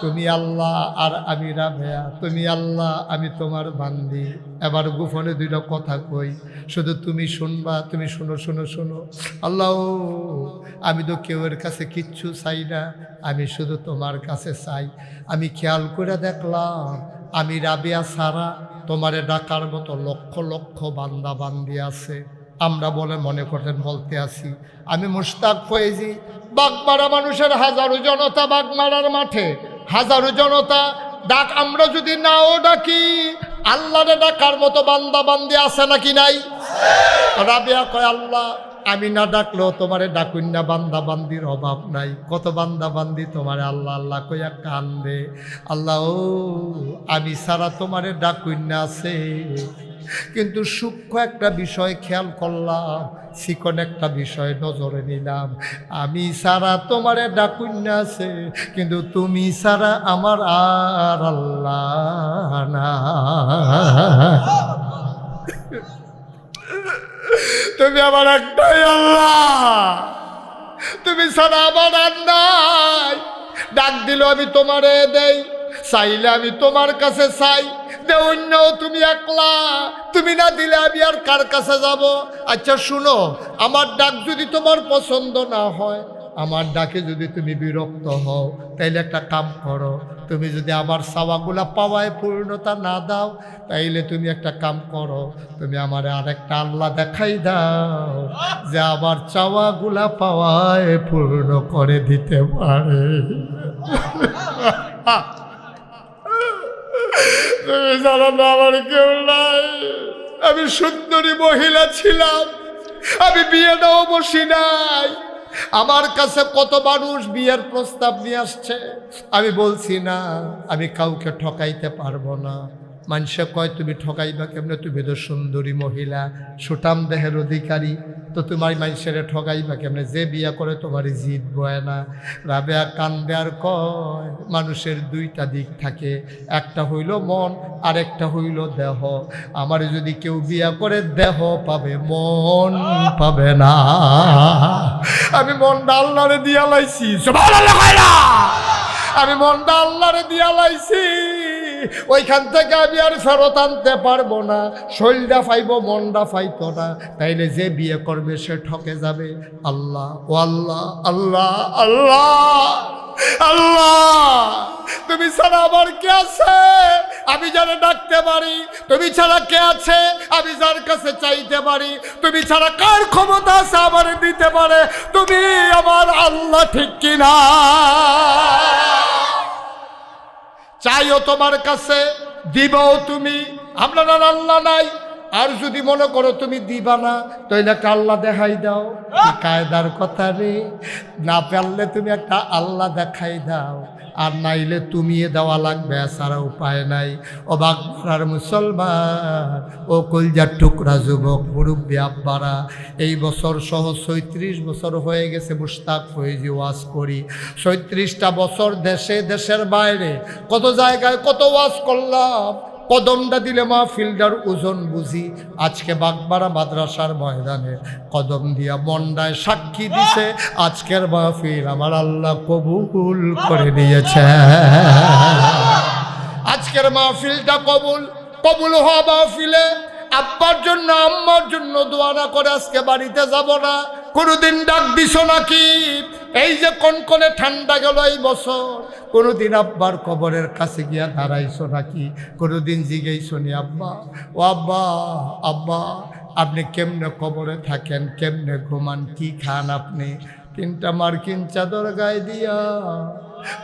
তুমি আল্লাহ আর আমি রাবেয়া, তুমি আল্লাহ, আমি তোমার বান্দি। এবার গোপনে দুইটা কথা কই, শুধু তুমি শুনবা। তুমি শুনো, শুনো, শুনো। আল্লাহ, আমি তো কেউর কাছে কিচ্ছু চাই না, আমি শুধু তোমার কাছে চাই। আমি খেয়াল করে দেখলাম, আমি রাবেয়া ছাড়া তোমারে ডাকার মতো লক্ষ লক্ষ বান্দা বান্দি আছে। আমরা বলে মনে করতেন বলতে আসি, আমি মুশতাক ফয়েজি। বাগমারা মানুষের হাজারো জনতা, বাগমারার মাঠে হাজারো জনতা ডাক। আমরা যদি নাও ডাকি, আল্লাহরে ডাকার মতো বান্দা বান্দি আছে নাকি নাই? রাবেয়া কয়, আল্লাহ, আমি না ডাকলেও তোমারে ডাকুন না, বান্দা বান্দির অভাব নাই। কত বান্দা বান্দি তোমারে আল্লাহ আল্লাহ কইয়া কান্দে। আল্লাহ, ও আমি সারা তোমারে ডাকুন না আছে। কিন্তু সূক্ষ্ম একটা বিষয় খেয়াল করলাম, চিকন একটা বিষয় নজরে নিলাম। আমি সারা তোমারে ডাকুন না আছে, কিন্তু তুমি সারা আমার আর আল্লাহ না। তুমি আমার একটাই আল্লাহ, তুমি ছাড়া আমার আর নাই। ডাক দিল আমি তোমারে দেই, চাইলে আমি তোমার কাছে চাই। দেউন্যও তুমি একলা, তুমি না দিলে আমি আর কার কাছে যাব? আচ্ছা শুনো, আমার ডাক যদি তোমার পছন্দ না হয়, আমার ডাকে যদি তুমি বিরক্ত হও, তাইলে একটা কাম করো। তুমি যদি আমার চাওয়াগুলা পাওয়ায় পূর্ণতা না দাও, তাইলে তুমি একটা কাম করো, তুমি আমার আরেকটা আল্লাহ দেখাই দাও যে আমার চাওয়াগুলা পাওয়ায় পূর্ণ করে দিতে পারে। তুমি জানো না আমার কেউ নাই। আমি সুন্দরী মহিলা ছিলাম, আমি বিয়েটাও বসি নাই। আমার কাছে কত মানুষ বিয়ের প্রস্তাব নিয়ে আসছে, আমি বলছি না, আমি কাউকে ঠকাইতে পারবো না। মানুষে কয় তুমি ঠকাইবা কেমনে, তুমি তো সুন্দরী মহিলা, সুঠাম দেহের অধিকারী, তো তোমার মানুষের ঠকাইবা কেমনে, যে বিয়া করে তোমার জিদ বয় না। রাবেয়া কান্দে আর কয় মানুষের দুইটা দিক থাকে, একটা হইল মন আর একটা হইল দেহ। আমার যদি কেউ বিয়া করে দেহ পাবে, মন পাবে না। আমি মনটা আল্লাহরে দিয়া লাইছি, সুবহানাল্লাহ কইরা। আমি মনটা আল্লাহরে দিয়া লাইছি, ওইখান থেকে আমি আর ফেরত আনতে পারবো না। শরীরটা পাইবো, মনটা পাইতো না। তাইলে যে বিয়ে করবে সে ঠকে যাবে। আল্লাহ ও আল্লাহ, আল্লাহ আল্লাহ আল্লাহ, তুমি ছাড়া আমার কে আছে আমি যারা ডাকতে পারি? তুমি ছাড়া কে আছে আমি যার কাছে চাইতে পারি? তুমি ছাড়া কার ক্ষমতা আছে আমার দিতে পারে? তুমি আমার আল্লাহ, ঠিক কিনা? চাইও তোমার কাছে, দিবাও তুমি। আপনার আর আল্লাহ নাই। আর যদি মনে করো তুমি দিবা না, তাইলে একটা আল্লাহ দেখাই দাও। কি কায়দার কথা রে! না পারলে তুমি একটা আল্লাহ দেখাই দাও, আর নাইলে তুমি দেওয়া লাগবে, সারা উপায় নাই। ও বাগমারার মুসলমান, ও কলজার টুকরা যুবক, মুরব্বী আব্বারা, এই বছর সহ ৩৬ বছর হয়ে গেছে মুশতাক ফয়েজি ওয়াজ করি। ৩৬টা বছর দেশে দেশের বাইরে কত জায়গায় কত ওয়াজ করলাম। কদমটা দিলে মাহফিলটার ওজন বুঝি। আজকে বাগমারা মাদ্রাসার ময়দানে কদম দিয়া মন্ডায় সাক্ষী দিছে, আজকের মাহফিল আমার আল্লাহ কবুল করে নিয়েছে। আজকের মাহফিলটা কবুল হওয়া মাহফিলে আব্বার জন্য আম্মার জন্য দোয়া না করে আজকে বাড়িতে যাব না। কোনোদিন ডাক দিছো নাকি? এই যে কনকনে ঠান্ডা গেল এই বছর, কোনোদিন আব্বার কবরের কাছে গিয়া দাঁড়াইছো নাকি? কোনোদিন জিগেইছো নি আব্বা, ও আব্বা, আব্বা আপনি কেমনে কবরে থাকেন, কেমনে ঘুমান, কি খান আপনি? 3টা মার্কিন চাদর গায়ে দিয়া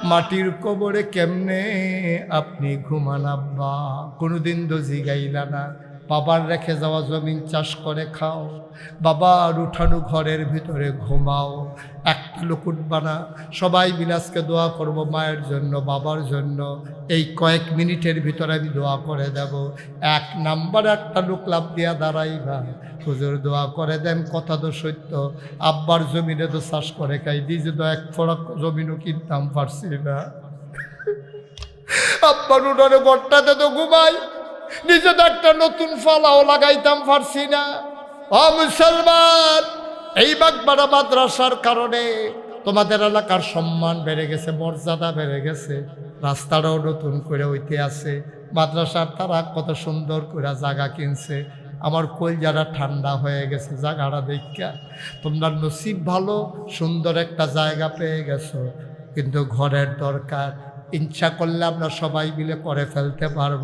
মাটির কবরে কেমনে আপনি ঘুমান আব্বা? কোনোদিন তো জিগাইলা না। বাবার রেখে যাওয়া জমিন চাষ করে খাও, বাবার উঠানো ঘরের ভিতরে ঘুমাও, একটা লোক উঠবা না। সবাই মিলে আজকে দোয়া করব মায়ের জন্য, বাবার জন্য। এই কয়েক মিনিটের ভিতরে আমি দোয়া করে দেব। 1 নাম্বারে একটা লোক লাভ দিয়া দাঁড়াইবা, হুজুর দোয়া করে দেন। কথা তো সত্য, আব্বার জমিনে তো চাষ করে খাই, নিজে তো 1 ফোড়া জমিনও কিনতাম পারছি না। আব্বার উঠানে ঘরটাতে তো ঘুমাই, নিজে তো একটা নতুন ফলাও লাগাইতাম পারছি না। ও মুসলমান, এই বাগমারা মাদ্রাসার কারণে তোমাদের এলাকার সম্মান বেড়ে গেছে, মর্যাদা বেড়ে গেছে, রাস্তাটাও নতুন করে হইতে আছে। মাদ্রাসার তারা কত সুন্দর করে জায়গা কিনছে। আমার কলজাটা ঠান্ডা হয়ে গেছে জায়গাটা দেখা। তোমরা নসিব ভালো, সুন্দর একটা জায়গা পেয়ে গেছো, কিন্তু ঘরের দরকার। ইচ্ছা করলে আমরা সবাই মিলে করে ফেলতে পারবো।